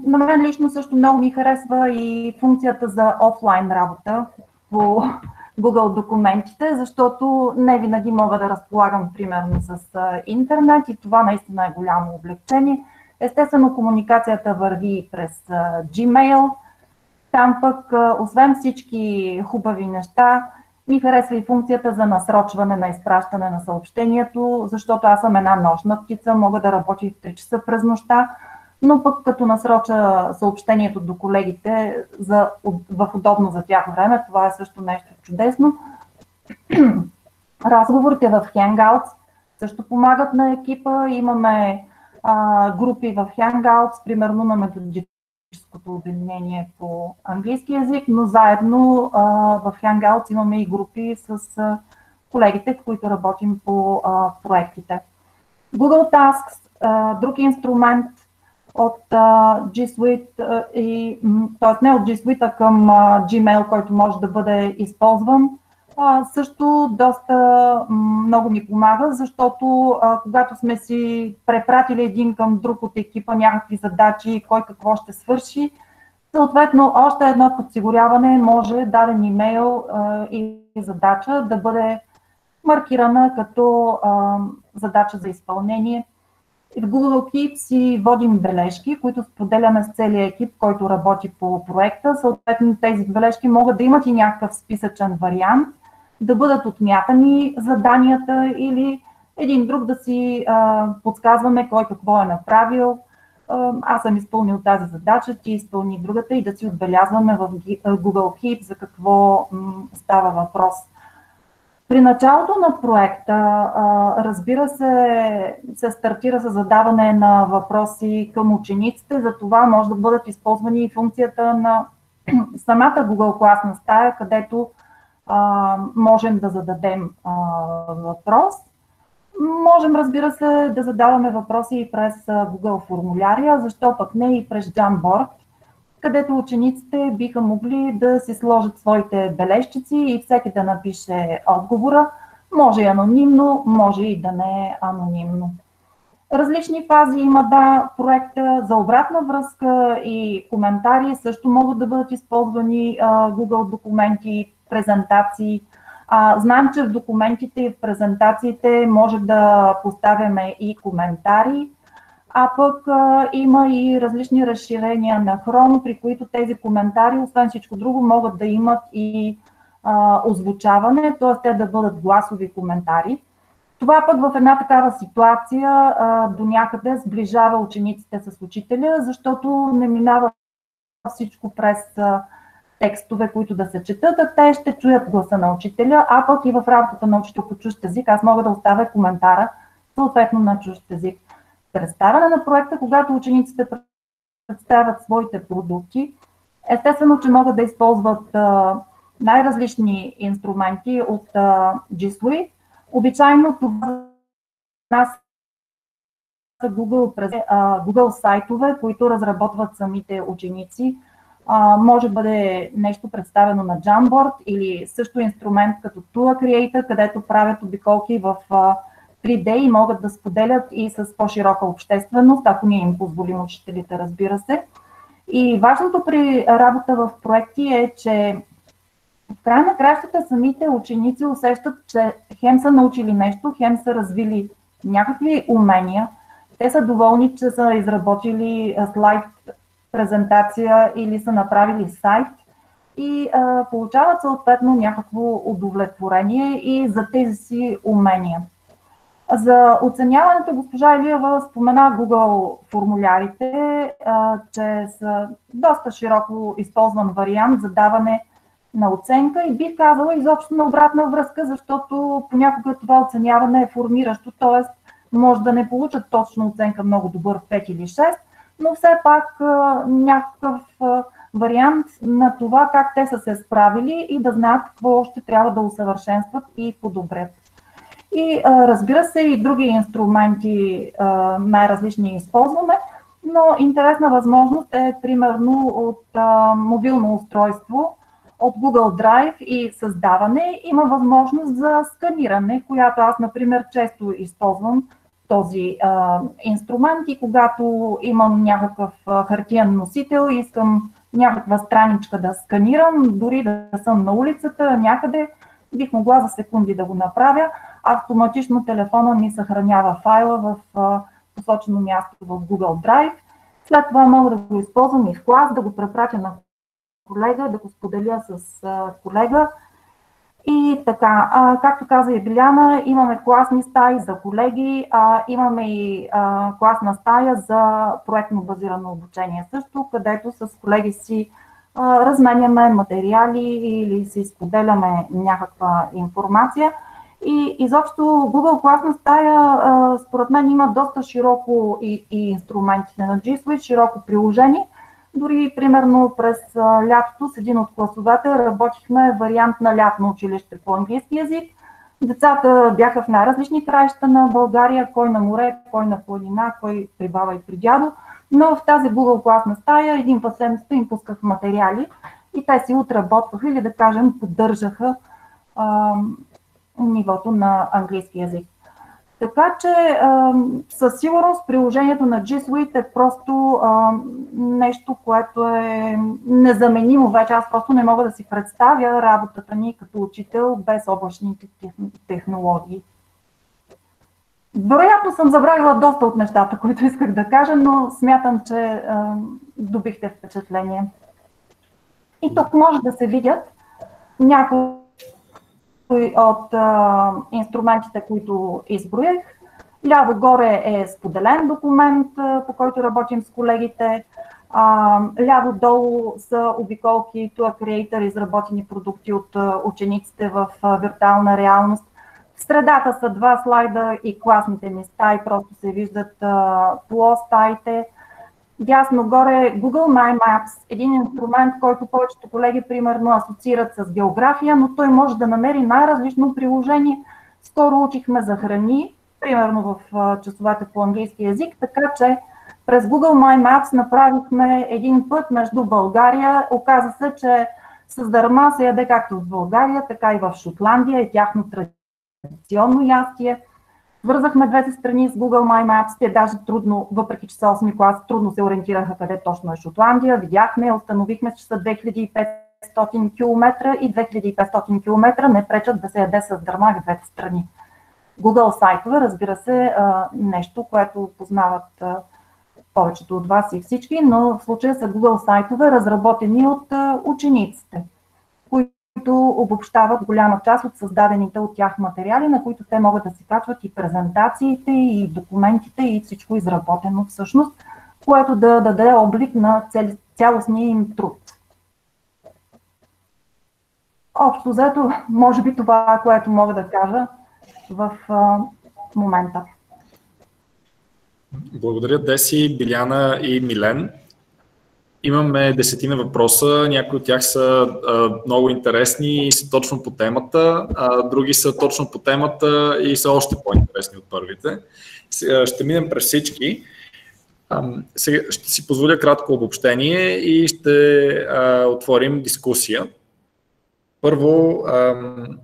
На мен лично също много ми харесва и функцията за офлайн работа по Google документите, защото не винаги мога да разполагам примерно с интернет и това наистина е голямо облегчение. Естествено, комуникацията върви през Gmail. Там пък, освен всички хубави неща, Ми харесва и функцията за насрочване на изпращане на съобщението, защото аз съм една нощна птица, мога да работя и в 3 часа през нощта, но пък като насроча съобщението до колегите в удобно за тях време, това е също нещо чудесно. Разговорите в Hangouts също помагат на екипа. Имаме групи в Hangouts, примерно на методическото обединение по английски язик, но заедно в Hangouts имаме и групи с колегите, които работим по проектите. Google Tasks, друг инструмент от G Suite, т.е. не от G Suite, а към Gmail, който може да бъде използван. Също доста много ми помага, защото когато сме си препратили един към друг от екипа някакви задачи, кой какво ще свърши, съответно още едно подсигуряване може даден имейл и задача да бъде маркирана като задача за изпълнение. В Google Keep си водим бележки, които споделяме с целия екип, който работи по проекта. Съответно тези бележки могат да имат и някакъв списъчен вариант, да бъдат отмятани заданията или един друг да си подсказваме кой какво е направил. Аз съм изпълнил тази задача, ти изпълни другата и да си отбелязваме в Google Keep за какво става въпрос. При началото на проекта, разбира се стартира с задаване на въпроси към учениците, за това може да бъдат използвани и функцията на самата Google класна стая, където можем да зададем въпрос. Можем, разбира се, да задаваме въпроси и през Google формулярия, защо пък не и през Jamboard, където учениците биха могли да си сложат своите бележчици и всеки да напише отговора. Може и анонимно, може и да не е анонимно. Различни фази има проекта за обратна връзка и коментари също могат да бъдат използвани Google документи, презентации. Знаем, че в документите и в презентациите може да поставяме и коментари, а пък има и различни разширения на Chrome, при които тези коментари, освен всичко друго, могат да имат и озвучаване, т.е. те да бъдат гласови коментари. Това пък в една такава ситуация до някъде сближава учениците с учителя, защото не минава всичко през текстове, които да се четат, а те ще чуят гласа на учителя, а пък и в работата на учител по чужд език аз мога да оставя коментара съответно на чужд език. Представяне на проекта, когато учениците представят своите продукти, естествено, че могат да използват най-различни инструменти от G Suite. Обичайно това са Google сайтове, които разработват самите ученици. Може да бъде нещо представено на Jamboard или също инструмент като Tool Creator, където правят обиколки в 3D и могат да споделят и с по-широка общественост, ако ние им позволим учителите, разбира се. И важното при работа в проекти е, че в края на кращата самите ученици усещат, че хем са научили нещо, хем са развили някакви умения. Те са доволни, че са изработили слайд презентация или са направили сайт и получават съответно някакво удовлетворение и за тези си умения. За оценяването госпожа Илиева спомена Google формулярите, че са доста широко използван вариант за даване на оценка и бих казала изобщо на обратна връзка, защото понякога това оценяване е формиращо, т.е. може да не получат точно оценка много добър 5 или 6, но все пак някакъв вариант на това как те са се справили и да знаят какво още трябва да усъвършенстват и подобрят. И разбира се, и други инструменти най-различни използваме, но интересна възможност е примерно от мобилно устройство, от Google Drive и създаване. Има възможност за сканиране, която аз, например, често използвам този инструмент и когато имам някакъв хартиен носител и искам някаква страничка да сканирам, дори да съм на улицата някъде, бих могла за секунди да го направя. Автоматично телефона ми съхранява файла в посочено място в Google Drive. След това мога да го използвам и в клас, да го препратя на колега, да го споделя с колега И така, както каза и Биляна, имаме класни стаи за колеги, имаме и класна стая за проектно базирано обучение също, където с колеги си разменяме материали или си споделяме някаква информация. И изобщо Google класна стая, според мен, има доста широко и инструментите на G Suite, широко приложение. Дори, примерно, през лятото с един от класовете работихме вариант на лятно училище по английски език. Децата бяха в най-различни краища на България, кой на море, кой на планина, кой при баба и при дядо. Но в тази Google класна стая един път седмица им пусках материали и те си отработваха или, да кажем, поддържаха нивото на английски език. Така че със сигурност приложението на G Suite е просто нещо, което е незаменимо вече. Аз просто не мога да си представя работата ни като учител без облачните технологии. Вероятно съм забравила доста от нещата, които исках да кажа, но смятам, че добихте впечатление. И тук може да се видят някои от инструментите, които изброих. Ляво горе е споделен документ, по който работим с колегите. Ляво долу са обиколки Tour Creator, изработени продукти от учениците в виртуална реалност. В средата са два слайда и класните ми стаи, просто се виждат по стаите. Дясно горе Google My Maps, един инструмент, който повечето колеги примерно асоциират с география, но той може да намери най-различно приложение. Скоро учихме за храни, примерно в часовете по английски язик, така че през Google My Maps направихме един път между България. Оказа се, че с дърма се яде както в България, така и в Шотландия, е тяхно традиционно ястие. Свързахме двете страни с Google My Maps, те даже трудно, въпреки че са 8 клас, трудно се ориентираха къде точно е Шотландия. Видяхме, установихме, че са 2500 км и 2500 км не пречат да се яде с дърма в двете страни. Google сайтове, разбира се, нещо, което познават повечето от вас и всички, но в случая са Google сайтове, разработени от учениците, които обобщават голяма част от създадените от тях материали, на които те могат да си качват и презентациите, и документите, и всичко изработено всъщност, което да даде облик на цялостния им труд. Общо взето, може би това, което мога да кажа в момента. Благодаря, Деси, Биляна и Милен. Имаме 10 въпроса, някои от тях са много интересни и са точно по темата, други са точно по темата и са още по-интересни от първите. Сега ще минем през всички. Сега ще си позволя кратко обобщение и ще отворим дискусия. Първо,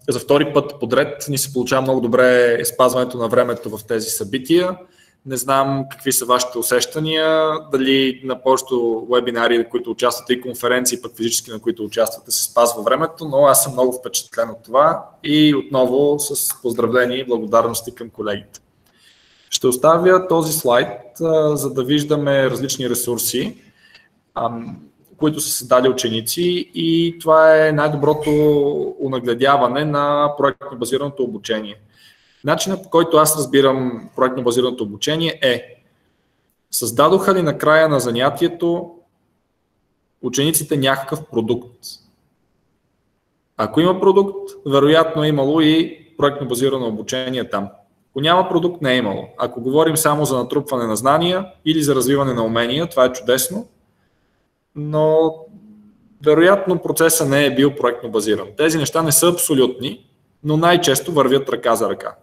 за втори път подред ни се получава много добре спазването на времето в тези събития. Не знам какви са вашите усещания, дали на повечето вебинари, на които участвате и конференции, пък физически на които участвате, се спазва времето, но аз съм много впечатлен от това и отново с поздравления и благодарности към колегите. Ще оставя този слайд, за да виждаме различни ресурси, които са създали ученици, и това е най-доброто унагледяване на проектно базираното обучение. Начинът, по който аз разбирам проектно базираното обучение е: създадоха ли на края на занятието учениците някакъв продукт? Ако има продукт, вероятно е имало и проектно базирано обучение там. Ако няма продукт, не е имало. Ако говорим само за натрупване на знания или за развиване на умения, това е чудесно, но вероятно процесът не е бил проектно базиран. Тези неща не са абсолютни, но най-често вървят ръка за ръка.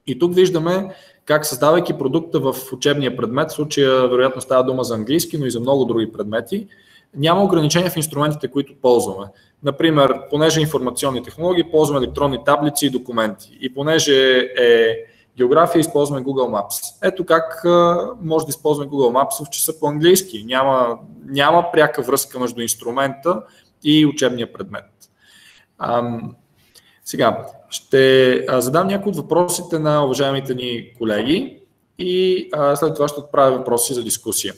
И тук виждаме как, създавайки продукта в учебния предмет, в случая вероятно става дума за английски, но и за много други предмети, няма ограничения в инструментите, които ползваме. Например, понеже информационни технологии, ползваме електронни таблици и документи. И понеже е география, използваме Google Maps. Ето как може да използваме Google Maps в часа по английски. Няма пряка връзка между инструмента и учебния предмет. Сега, ще задам някои от въпросите на уважаемите ни колеги и след това ще отправя въпроси за дискусия.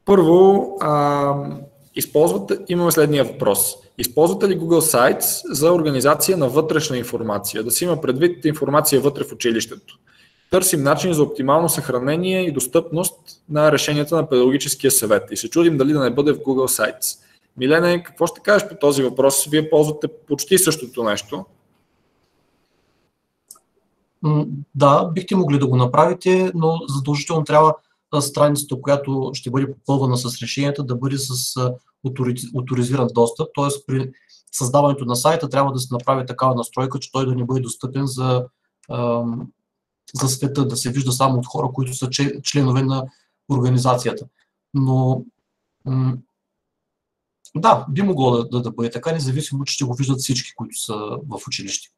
Първо, имаме следния въпрос. Използвате ли Google Sites за организация на вътрешна информация? Да си има предвид информация вътре в училището. Търсим начин за оптимално съхранение и достъпност на решенията на педагогическия съвет. И се чудим дали да не бъде в Google Sites. Милене, какво ще кажеш по този въпрос? Вие ползвате почти същото нещо. Да, бихте могли да го направите, но задължително трябва страницата, която ще бъде попълвана с решенията, да бъде с оторизиран достъп, т.е. при създаването на сайта трябва да се направи такава настройка, че той да не бъде достъпен за света, да се вижда само от хора, които са членове на организацията. Но да, би могло да бъде така, независимо, че ще го виждат всички, които са в училище.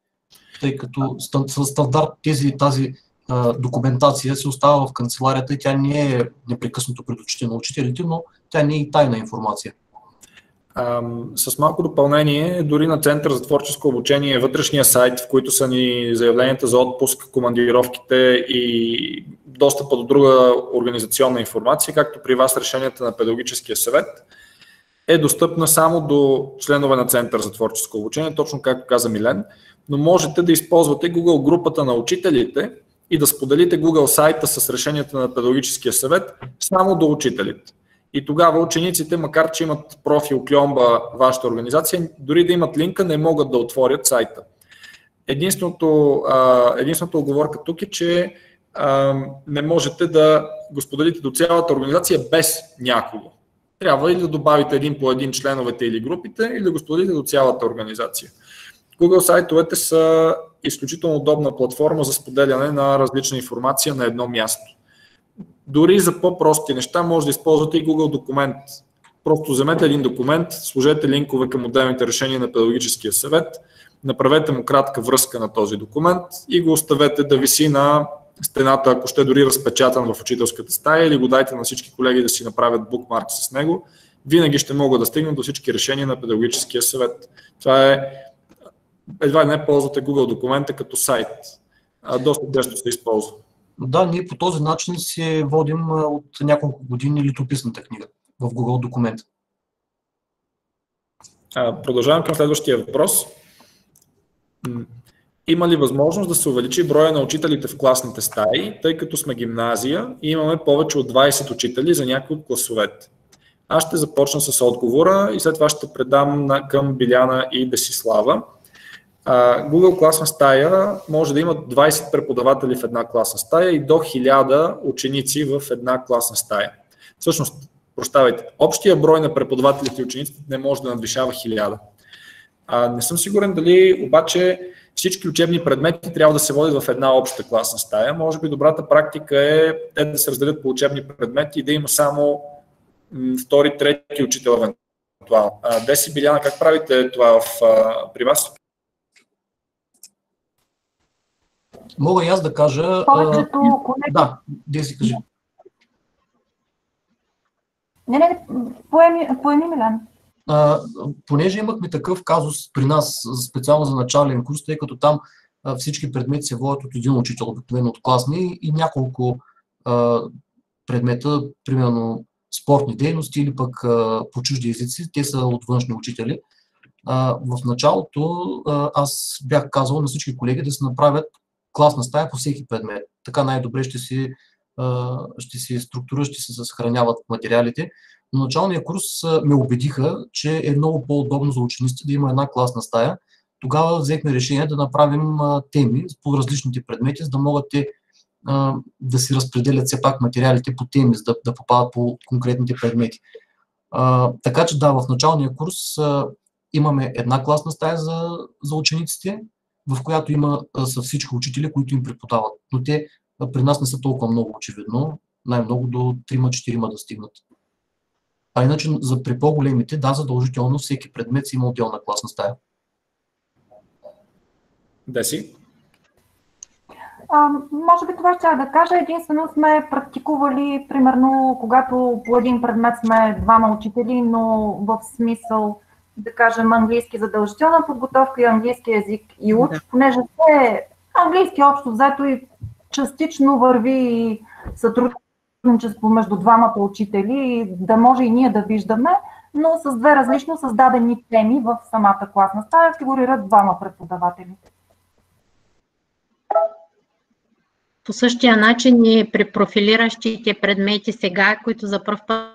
Тъй като стандарт тази документация се остава в канцеларията и тя не е непрекъснато пред очите на учителите, но тя не е и тайна информация. С малко допълнение, дори на Център за творческо обучение, вътрешния сайт, в който са ни заявленията за отпуск, командировките и достъпа до друга организационна информация, както при вас решенията на педагогическия съвет, е достъпна само до членове на Център за творческо обучение, точно както каза Милен, но можете да използвате Google групата на учителите и да споделите Google сайта с решенията на педагогическия съвет само до учителите. И тогава учениците, макар че имат профил Кльомба, вашата организация, дори да имат линка, не могат да отворят сайта. Единствената оговорка тук е, че не можете да го споделите до цялата организация без някого. Трябва или да добавите един по един членовете или групите, или да го споделите до цялата организация. Google сайтовете са изключително удобна платформа за споделяне на различна информация на едно място. Дори за по-прости неща може да използвате и Google документ. Просто вземете един документ, сложете линкове към отделните решения на педагогическия съвет, направете му кратка връзка на този документ и го оставете да виси на стената, ако ще дори разпечатан в учителската стая, или го дайте на всички колеги да си направят букмарк с него. Винаги ще могат да стигнат до всички решения на педагогическия съвет. Това е едва не ползвате Google документа като сайт. Доста често се използва. Да, ние по този начин се водим от няколко години летописната книга в Google документ. Продължавам към следващия въпрос. Има ли възможност да се увеличи броя на учителите в класните стаи, тъй като сме гимназия и имаме повече от 20 учители за някои от класовете? Аз ще започна с отговора и след това ще предам към Биляна и Десислава. Google класна стая може да има 20 преподаватели в една класна стая и до 1000 ученици в една класна стая. Всъщност, общия брой на преподавателите и учениците не може да надвишава 1000. Не съм сигурен дали обаче всички учебни предмети трябва да се водят в една обща класна стая. Може би добрата практика е да се разделят по учебни предмети и да има само втори, трети учител евентуално. Деси, Биляна, как правите това при вас? Мога и аз да кажа... Повечето колеги... Да, Деси, кажи. Не, поеми Милен. Понеже имахме такъв казус при нас, специално за начален курс, тъй като там всички предмети се водят от един учител, обикновено от класни, и няколко предмета, примерно спортни дейности или пък по чужди езици, те са от външни учители. В началото аз бях казал на всички колеги да се направят класна стая по всеки предмет. Така най-добре ще се структура, ще се съхраняват материалите. Но началния курс ме убедиха, че е много по-удобно за учениците да има една класна стая. Тогава взехме решение да направим теми по различните предмети, за да могат те да си разпределят все пак материалите по теми, за да попадат по конкретните предмети. Така че да, в началния курс имаме една класна стая за учениците, в която са всички учители, които им преподават. Но те при нас не са толкова много, очевидно. Най-много до 3-4 да стигнат. А иначе при по-големите, да, задължително всеки предмет си има отделна класна стая. Деси? Може би това ще да кажа. Единствено сме практикували, примерно, когато по един предмет сме двама учители, но в смисъл, да кажем, английски задължителна подготовка и английски език и уч, понеже английски общо взето и частично върви и сътрудничество сътрудничество между двамата учители и да може и ние да виждаме, но с две различно създадени теми в самата класна стая фигурират двама преподаватели. По същия начин и при профилиращите предмети сега, които за пръв път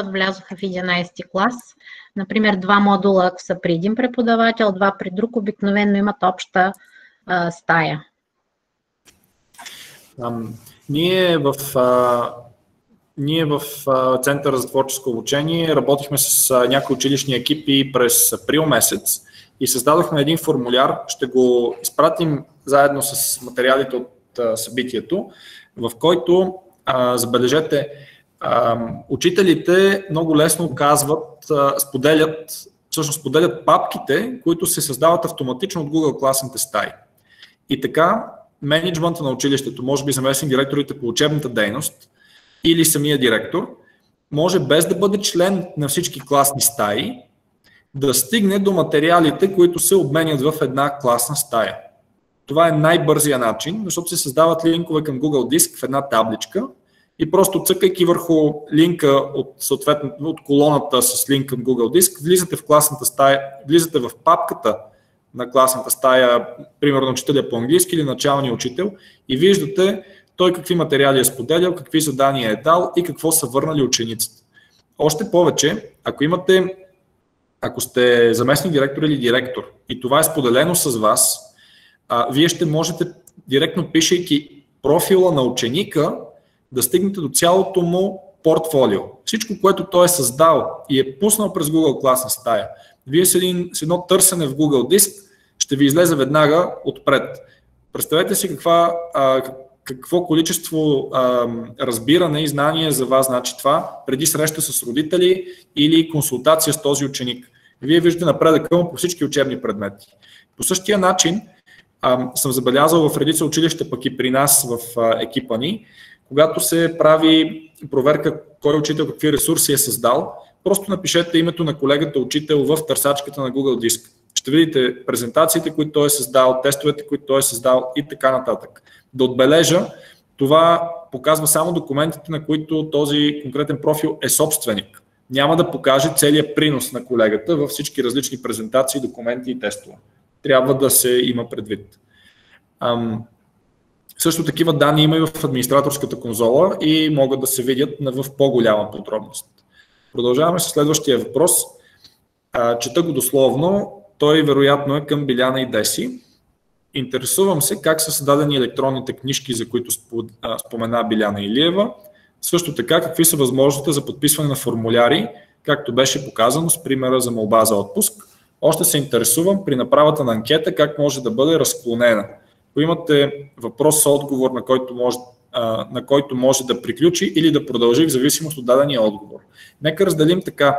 влязоха в 11-ти клас. Например, два модула, ако са при един преподавател, два при друг, обикновено имат обща стая. Ние в Центъра за творческо обучение работихме с някои училищни екипи през април месец и създадохме един формуляр. Ще го изпратим заедно с материалите от събитието, в който, забележете, учителите много лесно споделят папките, които се създават автоматично от Google класните стаи. И така, мениджмънта на училището, може би заместник директорите по учебната дейност или самия директор, може без да бъде член на всички класни стаи, да стигне до материалите, които се обменят в една класна стая. Това е най-бързия начин, защото се създават линкове към Google Диск в една табличка и просто цъкайки върху линка от колоната с линк към Google Диск, влизате в класната стая, влизате в папката на класната стая, примерно учителя по английски или началния учител, и виждате той какви материали е споделял, какви задания е дал и какво са върнали учениците. Още повече, ако сте заместник директор или директор и това е споделено с вас, вие ще можете, директно пишейки профила на ученика, да стигнете до цялото му портфолио. Всичко, което той е създал и е пуснал през Google класна стая, вие с едно търсене в Google Диск ще ви излезе веднага отпред. Представете си какво количество разбиране и знание за вас значи това преди среща с родители или консултация с този ученик. Вие виждате напредъка му по всички учебни предмети. По същия начин съм забелязал в редица училища, пък и при нас в екипа ни, когато се прави проверка кой учител какви ресурси е създал, просто напишете името на колегата учител в търсачката на Google Диск. Ще видите презентациите, които той е създал, тестовете, които той е създал и така нататък. Да отбележа, това показва само документите, на които този конкретен профил е собственик. Няма да покаже целият принос на колегата във всички различни презентации, документи и тестове. Трябва да се има предвид. Също такива данни има и в администраторската конзола и могат да се видят в по-голяма подробност. Продължаваме с следващия въпрос. Чета го дословно. Той вероятно е към Биляна и Деси. Интересувам се как са създадени електронните книжки, за които спомена Биляна Илиева. Също така, какви са възможностите за подписване на формуляри, както беше показано с примера за молба за отпуск. Още се интересувам при направата на анкета как може да бъде разклонена. Ако имате въпрос с отговор, на който може да приключи или да продължи в зависимост от дадения отговор. Нека разделим така,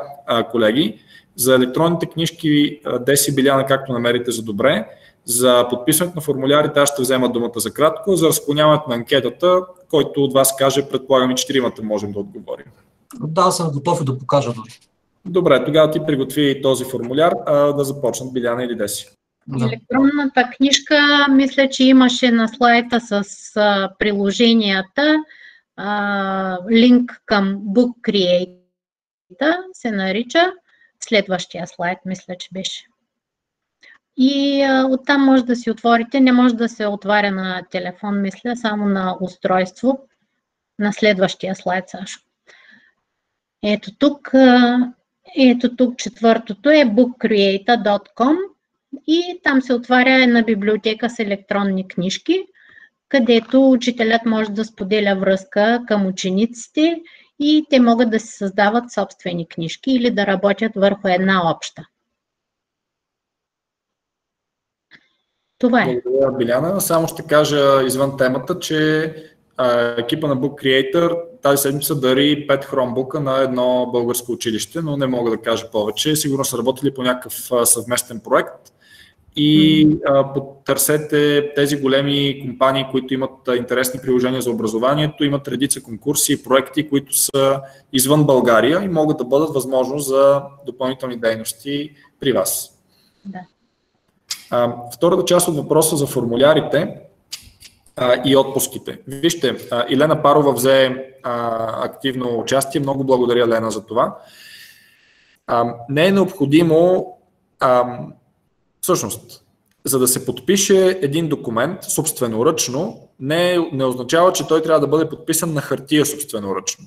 колеги. За електронните книжки Деси, Биляна, както намерите за добре. За подписването на формулярите аз ще взема думата за кратко. За разклоняването на анкетата, който от вас каже, предполагам и 4-мата можем да отговорим. Да, съм готов и да покажа дори. Добре, тогава ти приготви този формуляр, да започнат Биляна или Деси. Електронната книжка, мисля, че имаше на слайда с приложенията линк към Book Creator, се нарича. Следващия слайд, мисля, че беше. И оттам може да си отворите, не може да се отваря на телефон, мисля, само на устройство. На следващия слайд, Сашо. Ето тук четвъртото е bookcreator.com и там се отваря една библиотека с електронни книжки, където учителят може да споделя връзка към учениците и те могат да си създават собствени книжки или да работят върху една обща. Това е. Благодаря, Биляна. Само ще кажа извън темата, че екипа на Book Creator тази седмица дари 5 хромбука на едно българско училище, но не мога да кажа повече. Сигурно са работили по някакъв съвместен проект и потърсете тези големи компании, които имат интересни приложения за образованието, имат редица конкурси и проекти, които са извън България и могат да бъдат възможност за допълнителни дейности при вас. Да. Втората част от въпроса за формулярите. и отпуските. Вижте, Елена Парова взе активно участие. Много благодаря, Лена, за това. Не е необходимо, всъщност, за да се подпише един документ собственоръчно, не означава, че той трябва да бъде подписан на хартия собственоръчно.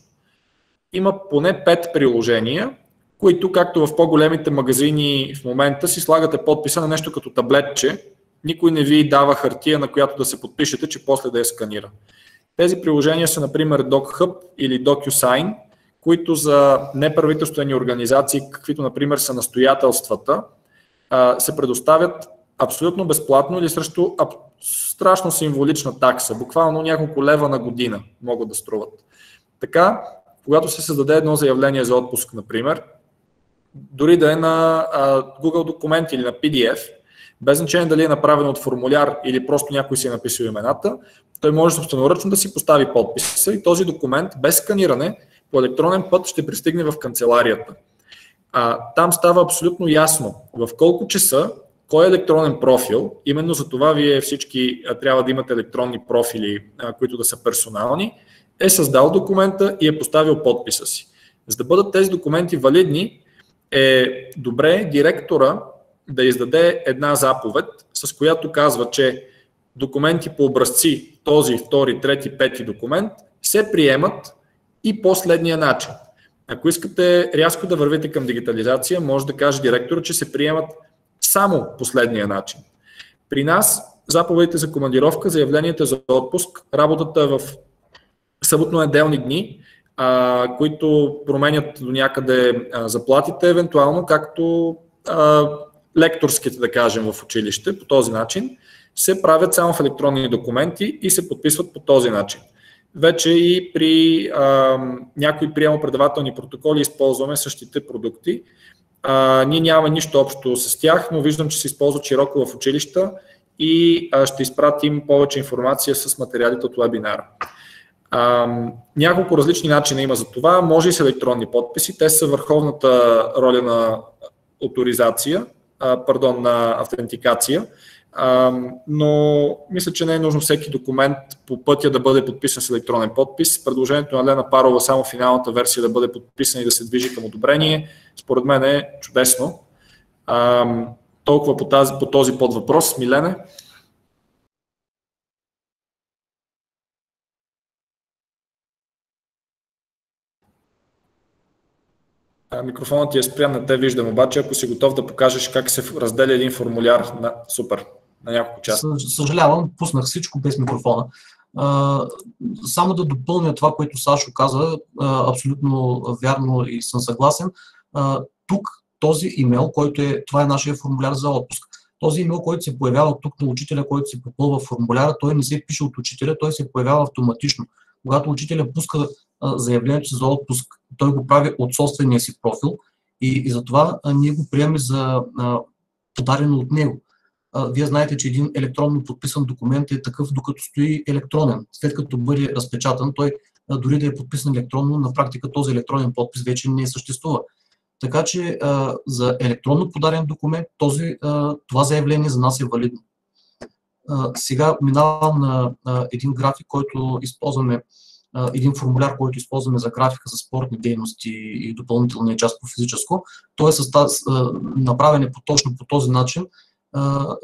Има поне 5 приложения, които, както в по-големите магазини в момента, си слагате подписа на нещо като таблетче. Никой не ви дава хартия, на която да се подпишете, че после да я сканира. Тези приложения са, например, DocHub или DocuSign, които за неправителствени организации, каквито, например, са настоятелствата, се предоставят абсолютно безплатно или срещу страшно символична такса. Буквално няколко лева на година могат да струват. Така, когато се създаде едно заявление за отпуск, например, дори да е на Google документ или на PDF, без значение дали е направено от формуляр или просто някой си е написал имената, той може собственоръчно да си постави подписа и този документ без сканиране по електронен път ще пристигне в канцеларията. Там става абсолютно ясно в колко часа, кой е електронен профил, именно за това вие всички трябва да имате електронни профили, които да са персонални, е създал документа и е поставил подписа си. За да бъдат тези документи валидни, е добре директора да издаде една заповед, с която казва, че документи по образци, този, втори, трети, пети документ, се приемат и по следния начин. Ако искате рязко да вървите към дигитализация, може да каже директора, че се приемат само последния начин. При нас заповедите за командировка, заявленията за отпуск, работата в съботно-неделни дни, които променят до някъде заплатите, евентуално, както лекторските, да кажем, в училище, по този начин, се правят само в електронни документи и се подписват по този начин. Вече и при някои приемо-предавателни протоколи използваме същите продукти. Ние нямаме нищо общо с тях, но виждам, че се използват широко в училища и ще изпратим повече информация с материалите от вебинара. Няколко различни начина има за това. Може и с електронни подписи. Те са върховната роля на на автентикация. Но мисля, че не е нужно всеки документ по пътя да бъде подписан с електронен подпис. Предложението на Лена Парова само финалната версия да бъде подписан и да се движи към одобрение, според мен е чудесно. Толкова по този подвъпрос. Милене? Микрофонът ти е спрян, не те виждам, обаче ако си готов да покажеш как се разделя един формуляр, супер, на няколко часа. Съжалявам, пуснах всичко без микрофона. Само да допълня това, което Сашо каза, абсолютно вярно и съм съгласен. Тук този имейл, това е нашия формуляр за отпуск. Този имейл, който се появява тук на учителя, който се попълва в формуляра, той не се пише от учителя, той се появява автоматично. Когато учителя пуска заявлението си за отпуск, той го прави от собствения си профил и затова ние го приемем за подадено от него. Вие знаете, че един електронно подписан документ е такъв, докато стои електронен. След като бъде разпечатан, той дори да е подписан електронно, на практика този електронен подпис вече не съществува. Така че за електронно подаден документ това заявление за нас е валидно. Сега минавам на един график, който използваме, един формуляр, който използваме за графика за спортни дейности и допълнителния част по физическо. Той е направен точно по този начин,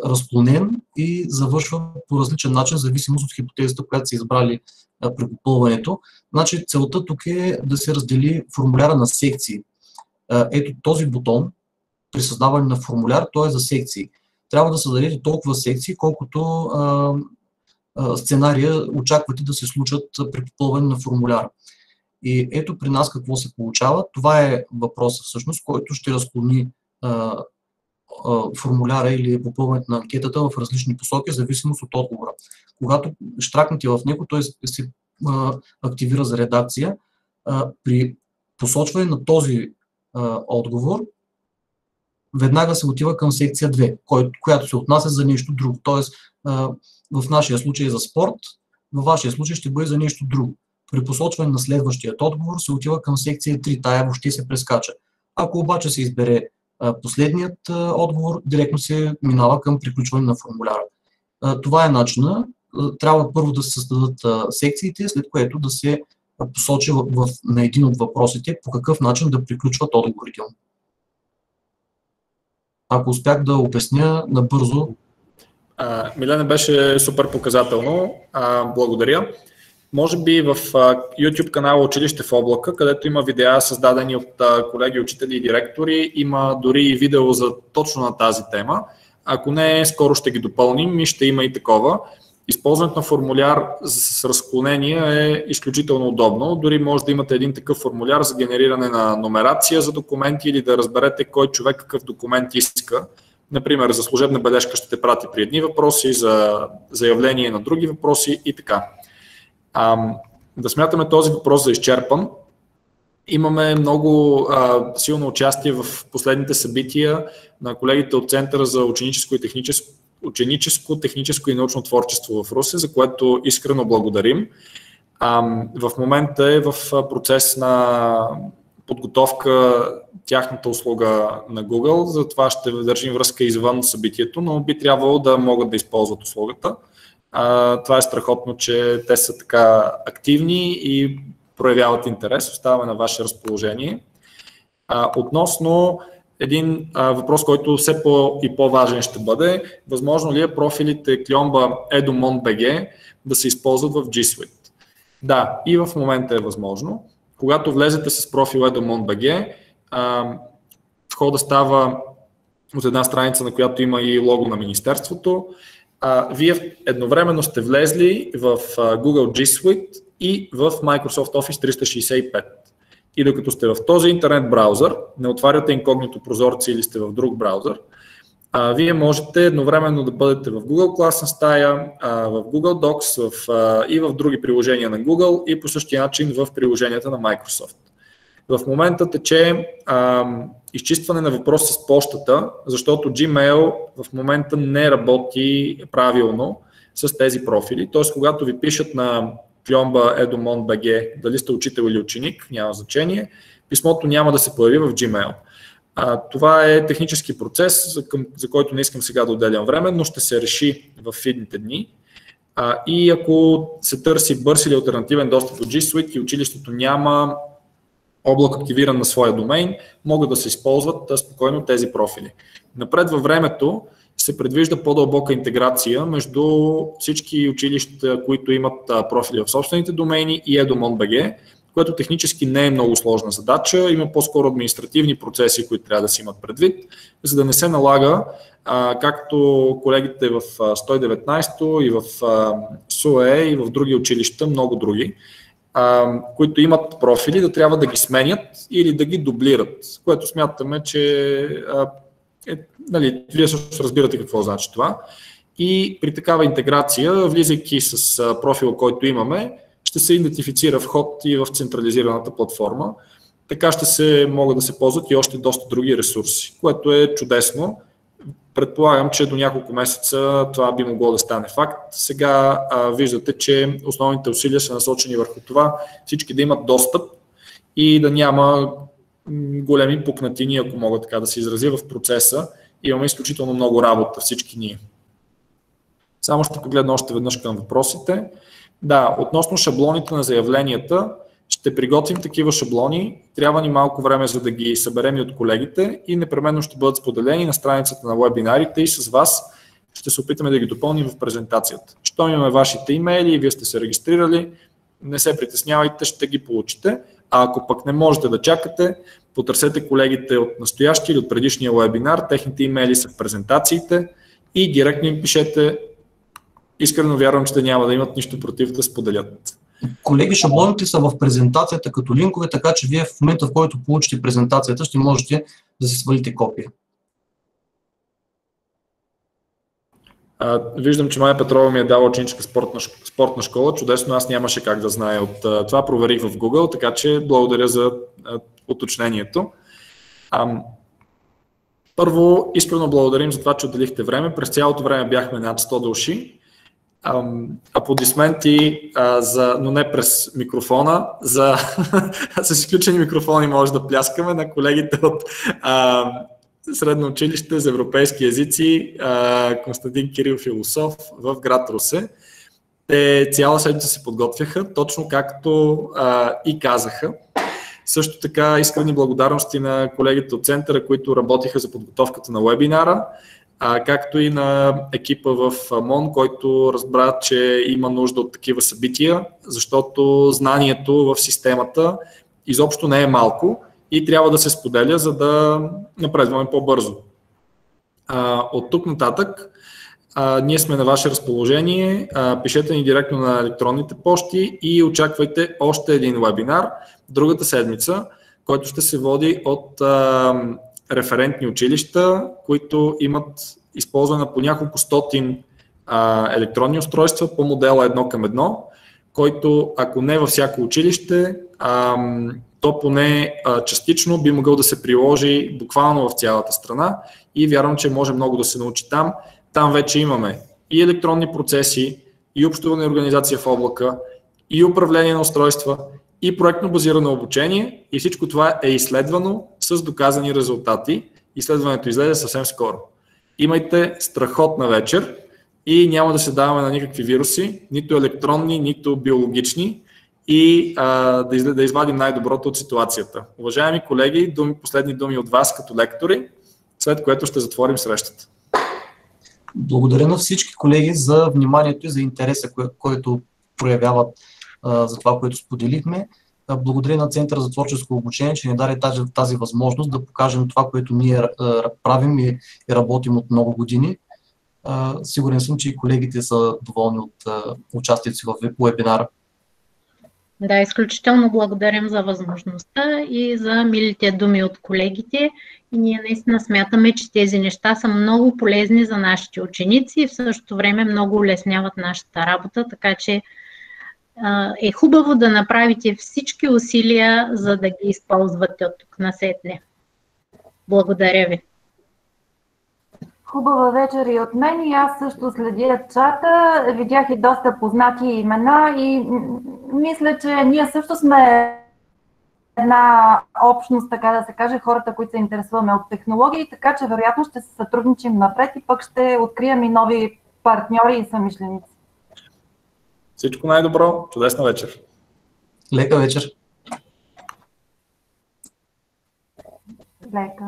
разклонен и завършва по различен начин, в зависимост от хипотезата, която са избрали при попълването. Значи, целта тук е да се раздели формуляра на секции. Ето този бутон при създаване на формуляр, той е за секции. Трябва да създадете толкова секции, колкото сценария очаквате да се случат при попълване на формуляра. И ето при нас какво се получава. Това е въпросът всъщност, който ще разклони формуляра или попълването на анкетата в различни посоки, в зависимост от отговора. Когато щракнете в него, той се активира за редакция. При посочване на този отговор, веднага се отива към секция 2, която се отнася за нещо друго. Тоест, в нашия случай е за спорт, във вашия случай ще бъде за нещо друго. При посочване на следващият отговор се отива към секция 3, тая въобще се прескача. Ако обаче се избере последният отговор, директно се минава към приключване на формуляра. Това е начина трябва първо да се създадат секциите, след което да се посочи на един от въпросите по какъв начин да приключват отговорите. Ако успях да обясня набързо. Милена, беше супер показателно. Благодаря. Може би в YouTube канала Училище в облака, където има видеа създадени от колеги, учители и директори, има дори и видео за точно на тази тема. Ако не, скоро ще ги допълним и ще има и такова. Използването на формуляр с разклонение е изключително удобно. Дори може да имате един такъв формуляр за генериране на номерация за документи или да разберете кой човек какъв документ иска. Например, за служебна бележка ще те прати при едни въпроси, за заявление на други въпроси и така. Да смятаме този въпрос за изчерпан. Имаме много силно участие в последните събития на колегите от Центъра за ученическо, техническо и научно творчество в Русе, за което искрено благодарим. В момента е в процес на подготовка тяхната услуга на Google, затова ще държим връзка извън събитието, но би трябвало да могат да използват услугата. Това е страхотно, че те са така активни и проявяват интерес. Оставаме на ваше разположение. Относно един въпрос, който все и по-важен ще бъде, възможно ли е профилите Кльомба EduMontBG да се използват в G Suite? Да, и в момента е възможно. Когато влезете с профил EduMontBG, входа става от една страница, на която има и лого на Министерството. Вие едновременно сте влезли в Google G Suite и в Microsoft Office 365. И докато сте в този интернет браузър, не отваряте инкогнито прозорци или сте в друг браузър, вие можете едновременно да бъдете в Google класна стая, в Google Docs и в други приложения на Google и по същия начин в приложенията на Microsoft. В момента тече изчистване на въпрос с почтата, защото Gmail в момента не работи правилно с тези профили. Т.е. когато ви пишат на Кльомба EduMontBG, дали сте учител или ученик, няма значение, писмото няма да се появи в Gmail. Това е технически процес, за който не искам сега да отделям време, но ще се реши в идните дни. И ако се търси бърз или алтернативен достъп до G Suite и училището няма облак активиран на своя домейн, могат да се използват спокойно тези профили. Напред във времето се предвижда по-дълбока интеграция между всички училища, които имат профили в собствените домейни и EduMontBG, което технически не е много сложна задача, има по-скоро административни процеси, които трябва да се имат предвид, за да не се налага, както колегите в 119 и в СУЕ и в други училища, много други, които имат профили, да трябва да ги сменят или да ги дублират, което смятаме, че нали, вие също разбирате какво значи това. И при такава интеграция, влизайки с профила, който имаме, ще се идентифицира вход и в централизираната платформа. Така ще могат да се ползват и още доста други ресурси, което е чудесно. Предполагам, че до няколко месеца това би могло да стане факт. Сега виждате, че основните усилия са насочени върху това всички да имат достъп и да няма големи пукнатини, ако мога така да се изразя, в процеса. Имаме изключително много работа всички ние. Само ще погледна още веднъж към въпросите. Да, относно шаблоните на заявленията, ще приготвим такива шаблони. Трябва ни малко време, за да ги съберем и от колегите и непременно ще бъдат споделени на страницата на вебинарите и с вас ще се опитаме да ги допълним в презентацията. Щом имаме вашите имейли и вие сте се регистрирали, не се притеснявайте, ще ги получите. А ако пък не можете да чакате, потърсете колегите от настоящия или от предишния вебинар, техните имейли са в презентациите и директно им пишете. Искрено вярвам, че те няма да имат нищо против да споделят. Колеги, шаблоните са в презентацията като линкове, така че вие в момента, в който получите презентацията, ще можете да си свалите копия. Виждам, че Майя Петрова ми е дала ученическа спортна школа. Чудесно, аз нямаше как да знае от това. Проверих в Google, така че благодаря за уточнението. Първо, искрено благодарим за това, че отделихте време. През цялото време бяхме над 100 души. Аплодисменти, но не през микрофона. С изключени микрофони може да пляскаме на колегите от Средно училище за европейски езици Константин Кирил Философ в град Русе. Те цяла седмица се подготвяха, точно както и казаха. Също така искрени благодарности на колегите от центъра, които работиха за подготовката на вебинара, както и на екипа в МОН, който разбра, че има нужда от такива събития, защото знанието в системата изобщо не е малко и трябва да се споделя, за да напредваме по-бързо. От тук нататък ние сме на ваше разположение, пишете ни директно на електронните пощи и очаквайте още един вебинар другата седмица, който ще се води от референтни училища, които имат използване по няколко стотин електронни устройства по модела 1:1, който ако не във всяко училище, то поне частично би могъл да се приложи буквално в цялата страна и вярвам, че може много да се научи там. Там вече имаме и електронни процеси, и общуване и организация в облака, и управление на устройства, и проектно базирано обучение и всичко това е изследвано с доказани резултати. Изследването излезе съвсем скоро. Имайте страхотна вечер и няма да се даваме на никакви вируси, нито електронни, нито биологични и да извадим най-доброто от ситуацията. Уважаеми колеги, последни думи от вас като лектори, след което ще затворим срещата. Благодаря на всички колеги за вниманието и за интереса, който проявяват за това, което споделихме. Благодаря на Центъра за творческо обучение, че ни даде тази възможност да покажем това, което ние правим и работим от много години. Сигурен съм, че и колегите са доволни от участието си в вебинара. Да, изключително благодарим за възможността и за милите думи от колегите. И ние наистина смятаме, че тези неща са много полезни за нашите ученици и в същото време много улесняват нашата работа, така че е хубаво да направите всички усилия, за да ги използвате от тук насетне. Благодаря ви. Хубава вечер и от мен, и аз също следя чата, видях и доста познати имена и мисля, че ние също сме една общност, така да се каже, хората, които се интересуваме от технологии, така че вероятно ще се сътрудничим напред и пък ще открием и нови партньори и съмишленици. Всичко най-добро, чудесна вечер! Лека вечер! Лека!